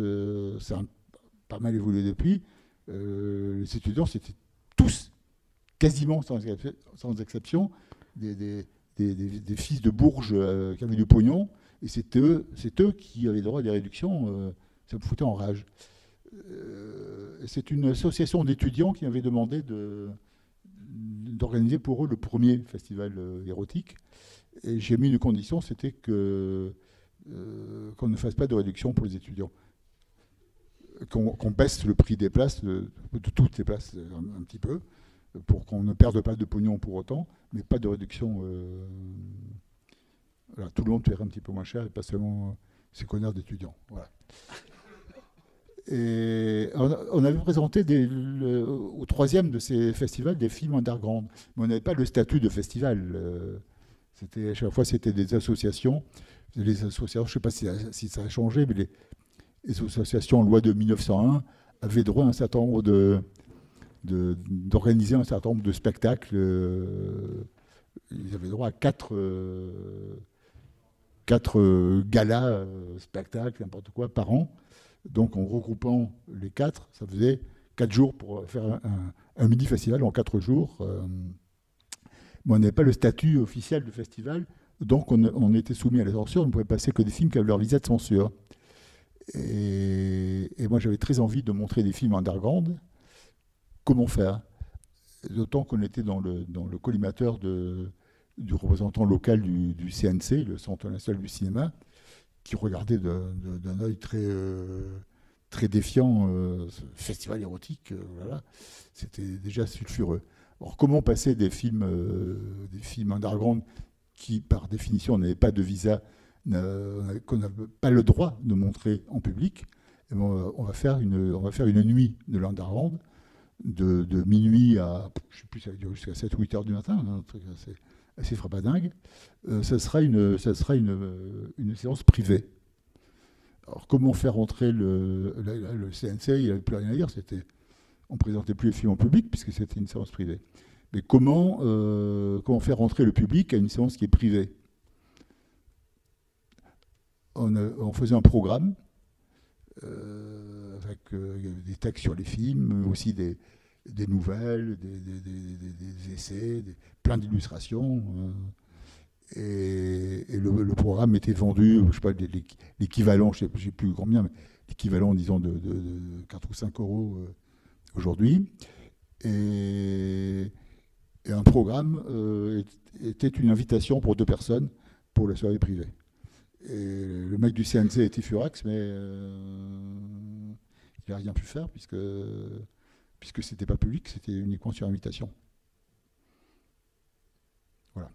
ça a pas mal évolué depuis, les étudiants, c'était tous, quasiment sans exception, des fils de Bourges qui avaient du pognon, et c'est eux qui avaient droit à des réductions, ça me foutait en rage. C'est une association d'étudiants qui m'avait demandé d'organiser pour eux le premier festival érotique, et j'ai mis une condition, c'était qu'on ne fasse pas de réduction pour les étudiants. Qu'on baisse le prix des places, de toutes les places un petit peu, pour qu'on ne perde pas de pognon pour autant, mais pas de réduction. Voilà, tout le monde paierait un petit peu moins cher, et pas seulement ces connards d'étudiants. Voilà. Et on avait présenté au troisième de ces festivals des films underground, mais on n'avait pas le statut de festival. À chaque fois, c'était des associations. Les associations, je ne sais pas si ça a changé, mais les associations loi de 1901 avaient droit à un certain nombre d'organiser un certain nombre de spectacles ils avaient droit à quatre galas, spectacles, n'importe quoi, par an. Donc en regroupant les quatre, ça faisait 4 jours pour faire un mini-festival en 4 jours. Mais on n'avait pas le statut officiel de festival, donc on était soumis à la censure, on ne pouvait passer que des films qui avaient leur visa de censure. Et moi j'avais très envie de montrer des films underground. Comment faire? D'autant qu'on était dans le collimateur du représentant local du CNC, le Centre national du cinéma, qui regardait d'un œil très défiant ce festival érotique. Voilà. C'était déjà sulfureux. Alors comment passer des films underground qui, par définition, n'avaient pas de visa, qu'on n'a pas le droit de montrer en public? Et bon, on va faire une nuit de l'underground, de minuit à, je ne sais plus, ça va durer jusqu'à 7 ou 8 heures du matin, un truc assez frappadingue. Ça sera une séance privée. Alors comment faire entrer le CNC? Il n'y avait plus rien à dire, on ne présentait plus les films en public puisque c'était une séance privée. Mais comment faire entrer le public à une séance qui est privée? On faisait un programme avec des textes sur les films, aussi des nouvelles, des essais, plein d'illustrations. Et le programme était vendu, je ne sais pas, l'équivalent, je ne sais plus combien, mais l'équivalent, disons, de 4 ou 5 euros aujourd'hui. Et un programme était une invitation pour 2 personnes pour la soirée privée. Et le mec du CNC était furax, mais il n'a rien pu faire puisque c'était pas public, c'était uniquement sur invitation. Voilà.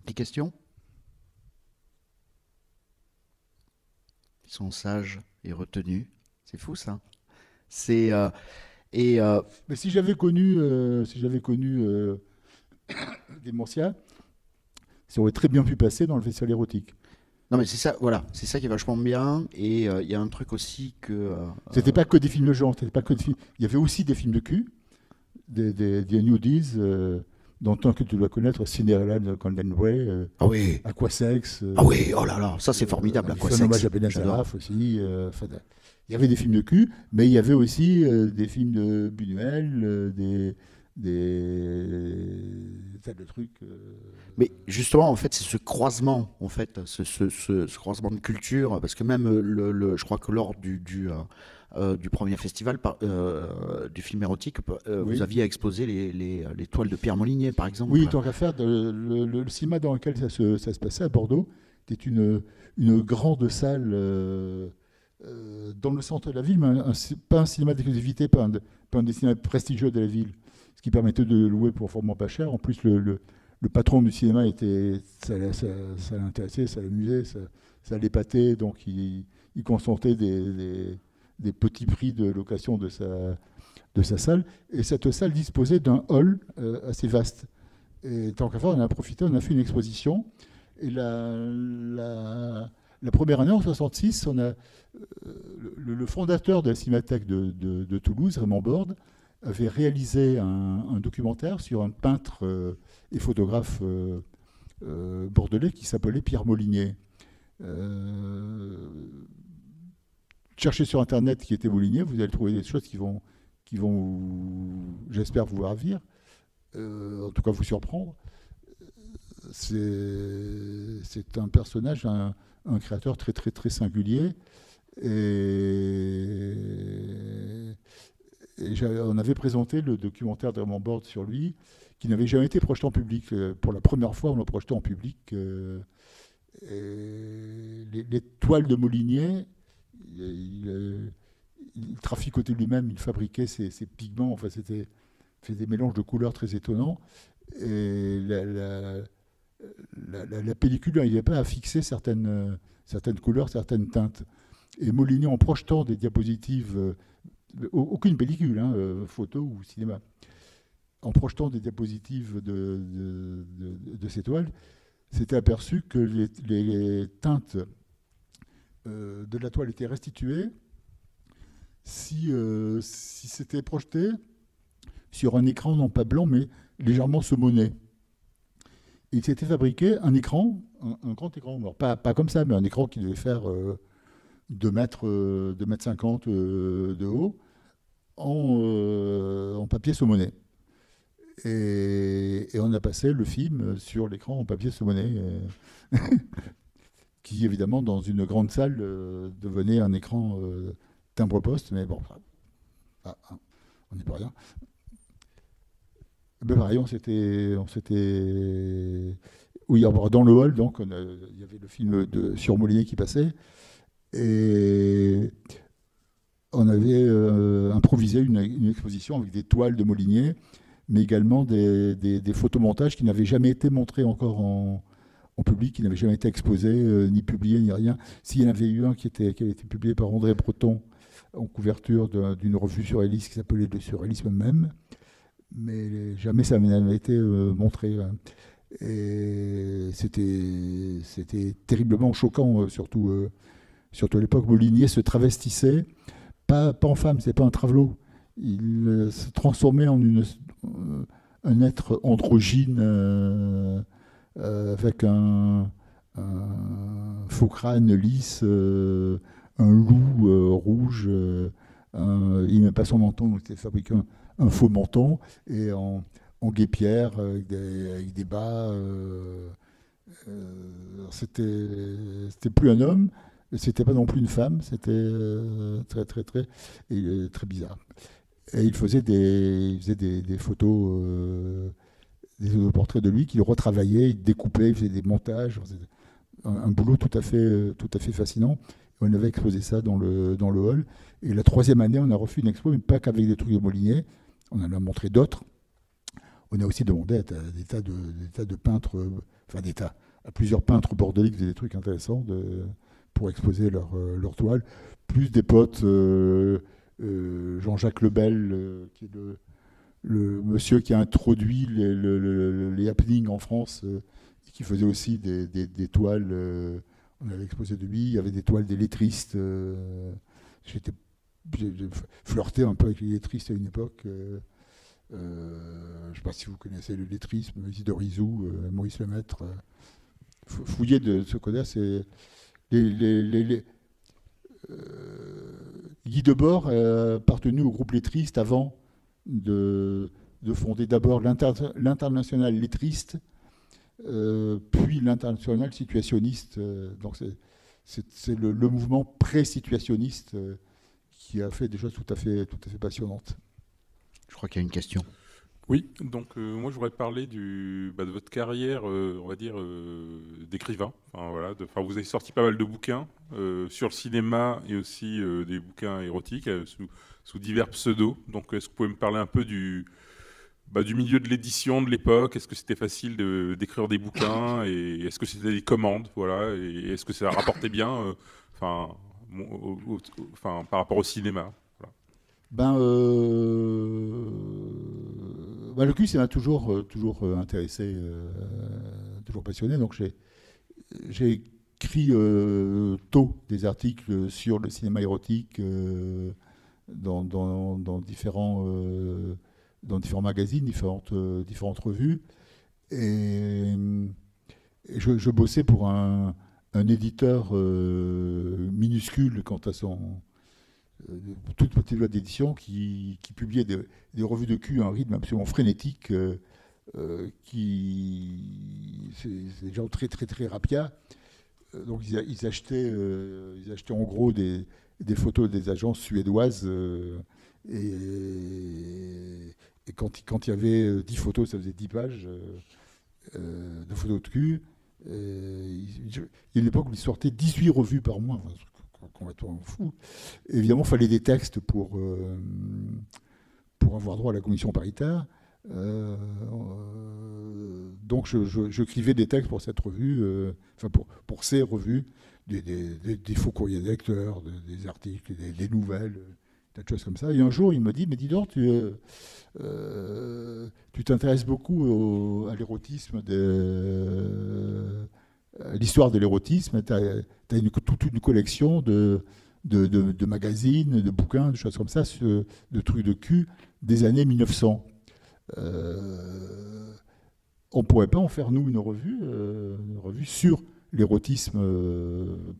Des questions? Ils sont sages et retenus. C'est fou ça. C'est Mais si j'avais connu Dementia, ça aurait très bien pu passer dans le festival érotique. non mais c'est ça, voilà, c'est ça qui est vachement bien. Et il y a un truc aussi que C'était pas que des films de genre, c'était pas que des films. Il y avait aussi des films de cul, des nudies, dont un que tu dois connaître, Cinderella de Condon Way, ah oui, Aquasex. ah oui, oh là là, ça c'est formidable, Il fait un hommage à Benazaraf aussi. Il y avait des films de cul, mais il y avait aussi des films de Buñuel, des tas de trucs. Mais justement, en fait, c'est ce croisement, en fait, ce croisement de culture, parce que même je crois que lors du premier festival du film érotique, Oui. vous aviez exposé les toiles de Pierre Molinier, par exemple. Oui, tant qu'à faire, le cinéma dans lequel ça se passait à Bordeaux était une grande salle dans le centre de la ville, mais pas un cinéma d'exclusivité, pas un des cinémas prestigieux de la ville, ce qui permettait de louer pour vraiment pas cher. En plus, le patron du cinéma ça l'intéressait, ça l'amusait, ça l'épatait, donc il consentait des petits prix de location de sa salle. Et cette salle disposait d'un hall assez vaste. Et tant qu'à faire, on a profité, on a fait une exposition. Et la première année, en 1966, le fondateur de la Cinémathèque de Toulouse, Raymond Borde, avait réalisé un documentaire sur un peintre et photographe bordelais qui s'appelait Pierre Molinier. Cherchez sur Internet qui était Molinier, vous allez trouver des choses qui vont j'espère, vous ravir, en tout cas vous surprendre. C'est un personnage, un créateur très très très singulier. On avait présenté le documentaire de Raymond Borde sur lui, qui n'avait jamais été projeté en public. Pour la première fois, on l'a projeté en public. Les toiles de Molinier, il traficotait lui-même, il fabriquait ses pigments. Enfin, c'était des mélanges de couleurs très étonnants. Et la pellicule n'arrivait pas à fixer certaines couleurs, certaines teintes. Et Molinier, en projetant des diapositives, aucune pellicule, photo ou cinéma, en projetant des diapositives de ces toiles, s'était aperçu que les teintes de la toile étaient restituées si c'était projeté sur un écran non pas blanc, mais légèrement saumonné. Il s'était fabriqué un écran, un grand écran, alors pas comme ça, mais un écran qui devait faire 2 mètres, 2,50 m de haut, en papier saumonné. Et on a passé le film sur l'écran en papier saumonné, qui évidemment dans une grande salle devenait un écran timbre-poste, mais bon, on n'est pas rien. Ben pareil, oui, alors, dans le hall, donc, il y avait le film sur Molinier qui passait, et on avait improvisé une exposition avec des toiles de Molinier, mais également des photomontages qui n'avaient jamais été montrés encore en public, qui n'avaient jamais été exposés, ni publiés, ni rien. S'il y en avait eu un qui avait été publié par André Breton en couverture d'une revue surréaliste qui s'appelait Le surréalisme même, mais jamais ça n'avait été montré. Et c'était terriblement choquant, surtout à l'époque. Molinier se travestissait, pas en femme, c'est pas un travelot. Il se transformait en un être androgyne avec un faux crâne lisse, un loup rouge. Il n'aimait pas son menton, donc il s'était fabriqué un faux menton, et en guêpière, avec des bas. C'était plus un homme, c'était pas non plus une femme, c'était très bizarre. Et il faisait des photos, des autoportraits de lui qu'il retravaillait, il découpait, il faisait des montages, un boulot tout à fait fascinant. Et on avait exposé ça dans le hall. Et la 3e année, on a refait une expo, mais pas qu'avec des trucs de Molinier. On en a montré d'autres. On a aussi demandé à des tas de peintres, à plusieurs peintres bordelais qui faisaient des trucs intéressants pour exposer leurs toiles, plus des potes, Jean-Jacques Lebel, qui est le monsieur qui a introduit les happenings en France, et qui faisait aussi des toiles. On avait exposé de lui, il y avait des toiles des lettristes. J'ai flirté un peu avec les lettristes à une époque. Je ne sais pas si vous connaissez le lettrisme, Isidore Rizou, Maurice Lemaître. Fouillé de ce côté-là, c'est Guy Debord a appartenu au groupe lettriste avant de fonder d'abord l'international lettriste, puis l'international situationniste. Donc c'est le mouvement pré-situationniste qui a fait des choses tout à fait passionnantes. Je crois qu'il y a une question. Oui, donc moi je voudrais parler de votre carrière, on va dire, d'écrivain. Enfin, voilà, vous avez sorti pas mal de bouquins sur le cinéma et aussi des bouquins érotiques sous divers pseudos. Donc est-ce que vous pouvez me parler un peu du milieu de l'édition de l'époque? Est-ce que c'était facile d'écrire des bouquins, et est-ce que c'était des commandes, voilà, et est-ce que ça rapportait bien par rapport au cinéma? Le cul, ça m'a toujours intéressé, toujours passionné. Donc j'ai écrit tôt des articles sur le cinéma érotique dans différents magazines, différentes revues. Et je bossais pour un éditeur minuscule quant à son toute petite boîte d'édition qui publiait des revues de cul à un rythme absolument frénétique, c'est des gens très très très rapiats. Donc ils achetaient en gros des photos des agences suédoises, et quand il y avait 10 photos, ça faisait 10 pages de photos de cul. Il y a une époque où ils sortaient 18 revues par mois. Complètement fou. Évidemment, il fallait des textes pour avoir droit à la commission paritaire. Donc, j'écrivais des textes pour cette revue, pour ces revues, des faux courriers de lecteurs, des articles, des nouvelles, des choses comme ça. Et un jour, il me dit, mais dis donc, tu t'intéresses beaucoup à l'érotisme, à l'histoire de l'érotisme. Tu as toute une collection de magazines, de bouquins, de choses comme ça, de trucs de cul des années 1900. On ne pourrait pas en faire, nous, une revue sur l'érotisme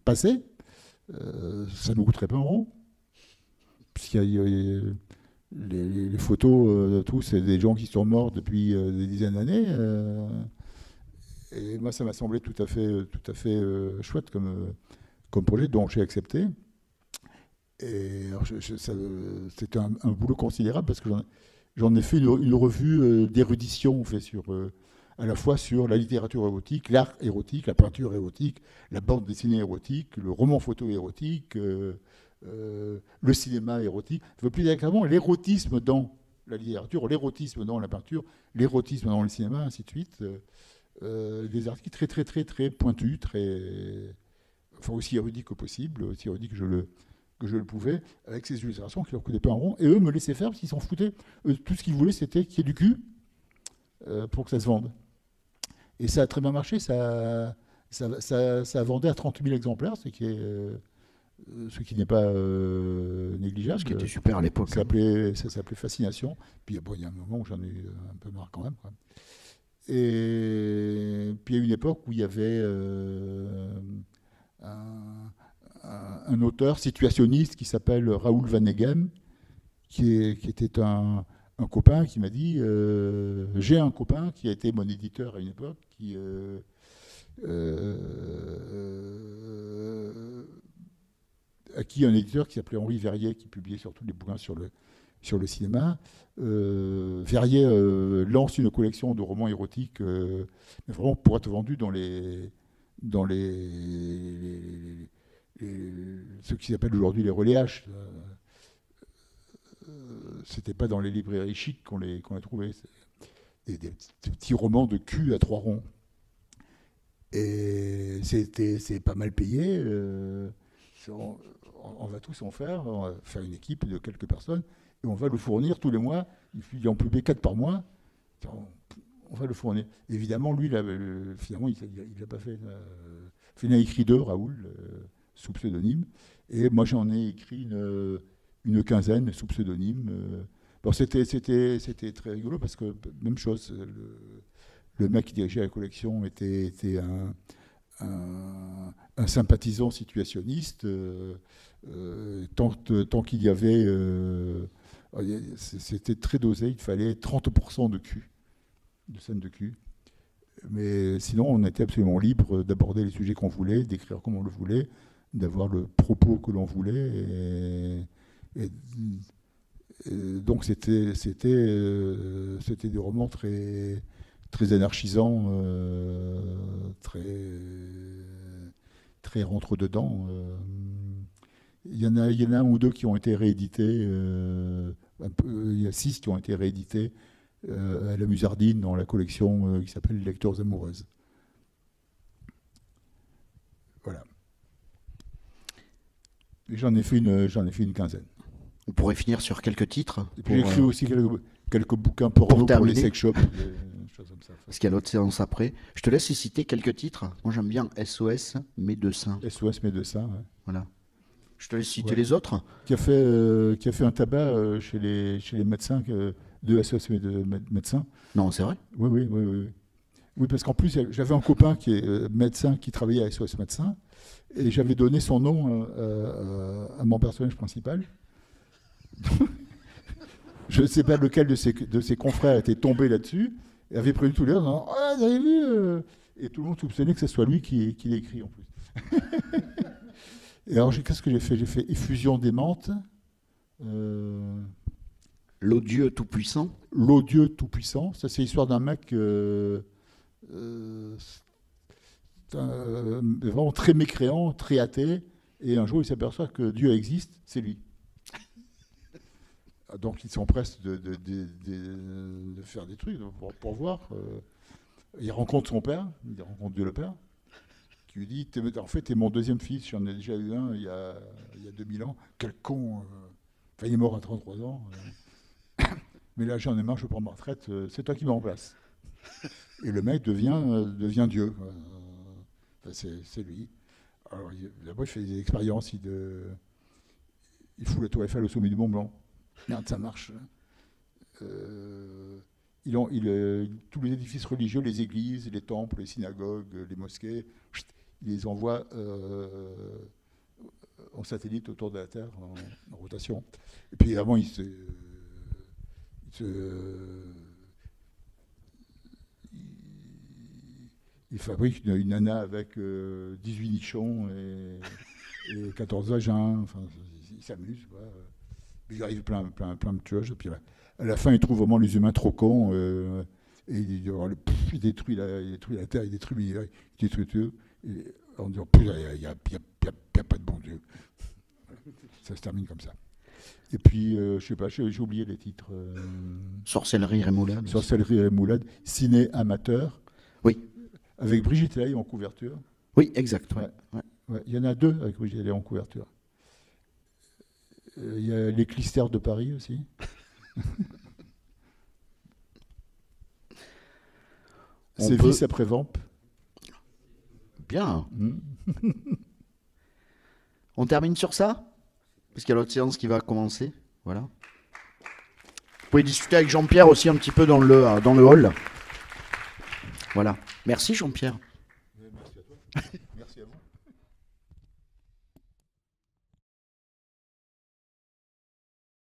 passé. Ça ne nous coûterait pas un rond. Puisqu'il y a les photos, tout, c'est des gens qui sont morts depuis des dizaines d'années. Et moi, ça m'a semblé tout à fait chouette comme projet, dont j'ai accepté. Et c'était un boulot considérable parce que j'en ai fait une revue d'érudition, à la fois sur la littérature érotique, l'art érotique, la peinture érotique, la bande dessinée érotique, le roman photo érotique, le cinéma érotique. Plus exactement, l'érotisme dans la littérature, l'érotisme dans la peinture, l'érotisme dans le cinéma, ainsi de suite. Des articles très, très, très, très pointus, aussi érudiques que possible, aussi érudiques que je le pouvais, avec ces illustrations qui leur coûtaient pas un rond. Et eux me laissaient faire parce qu'ils s'en foutaient. Tout ce qu'ils voulaient, c'était qu'il y ait du cul pour que ça se vende. Et ça a très bien marché. Ça a vendu à 30 000 exemplaires, ce qui n'est pas négligeable. Ce qui était super à l'époque. Ça s'appelait Fascination. Puis bon, il y a un moment où j'en ai eu un peu marre quand même. Quoi. Et puis il y a une époque où il y avait un auteur situationniste qui s'appelle Raoul Vaneigem, qui était un copain qui m'a dit j'ai un copain qui a été mon éditeur à une époque, à qui un éditeur qui s'appelait Henri Verrier, qui publiait surtout des bouquins sur le cinéma. Verrier lance une collection de romans érotiques, mais vraiment pour être vendu dans ce qui s'appelle aujourd'hui les relais H. C'était pas dans les librairies chics qu'on les trouvait. Des petits romans de cul à 3 ronds. Et c'est pas mal payé. On va tous en faire. On va faire une équipe de quelques personnes. Et on va le fournir tous les mois. Il en publie 4 par mois. On va le fournir. Évidemment, lui, finalement, il n'a pas fait. Il a écrit 2, Raoul, sous pseudonyme. Et moi, j'en ai écrit une quinzaine sous pseudonyme. Bon, c'était très rigolo parce que, même chose, le mec qui dirigeait la collection était un sympathisant situationniste. Tant qu'il y avait... c'était très dosé, il fallait 30% de cul, de scènes de cul. Mais sinon, on était absolument libre d'aborder les sujets qu'on voulait, d'écrire comme on le voulait, d'avoir le propos que l'on voulait. Et donc, c'était des romans très, très anarchisants, très rentre-dedans. Il y en a un ou deux qui ont été réédités. Il y a 6 qui ont été réédités à la Musardine dans la collection qui s'appelle Lecteurs amoureuses. Voilà. Et j'en ai fait une quinzaine. On pourrait finir sur quelques titres. Et puis j'ai écrit aussi quelques bouquins porno pour les sex shops. Choses comme ça. Parce qu'il y a l'autre séance après. Je te laisse citer quelques titres. Moi j'aime bien SOS Médecins. SOS Médecins, ouais. Voilà. Je te laisse citer les autres. Qui a fait un tabac chez les médecins de SOS Médecins. Non, c'est vrai. Oui. Oui, parce qu'en plus, j'avais un copain qui est médecin qui travaillait à SOS Médecins. Et j'avais donné son nom à mon personnage principal. Je ne sais pas lequel de ses confrères était tombé là-dessus et avait prévenu tous les autres en disant « Ah, vous avez vu ?» Et tout le monde soupçonnait que ce soit lui qui l'a écrit en plus. Et alors, qu'est-ce que j'ai fait ? J'ai fait Effusion démente. L'odieux tout-puissant. L'odieux tout-puissant. Ça, c'est l'histoire d'un mec vraiment très mécréant, très athée. Et un jour, il s'aperçoit que Dieu existe, c'est lui. Donc, ils s'empressent de faire des trucs pour voir. Il rencontre son père, il rencontre Dieu le Père, qui lui dit « En fait, t'es mon deuxième fils, j'en ai déjà eu un il y a 2000 ans. Quel con Enfin, il est mort à 33 ans. Mais là, j'en ai marre, je prends ma retraite, c'est toi qui me remplace. » Et le mec devient Dieu. Enfin, c'est lui. Alors, d'abord, il fait des expériences, il fout la tour Eiffel au sommet du Mont Blanc. Merde, ça marche. tous les édifices religieux, les églises, les temples, les synagogues, les mosquées, il les envoie en satellite autour de la Terre, en rotation. Et puis avant, il fabrique une nana avec 18 nichons et 14 vagins. Enfin, il s'amuse. Voilà. Il arrive plein de choses. Et puis à la fin, il trouve vraiment les humains trop cons. Et il détruit la Terre, il détruit l'univers, il détruit tout. Et on dit, il n'y a pas de bon Dieu. Ça se termine comme ça. Et puis, je sais pas, j'ai oublié les titres. Sorcellerie Rémoulade. Sorcellerie Rémoulade, ciné amateur. Oui. Avec Brigitte Lahaye en couverture. Oui, exact. Ouais. Ouais. Il y en a 2 avec Brigitte Lahaye en couverture. Il y a Les Clistères de Paris aussi. Sévices après Vamp. Bien. On termine sur ça? Parce qu'il y a l'autre séance qui va commencer. Voilà. Vous pouvez discuter avec Jean-Pierre aussi un petit peu dans le hall. Voilà. Merci Jean-Pierre. Merci à toi. Merci à vous.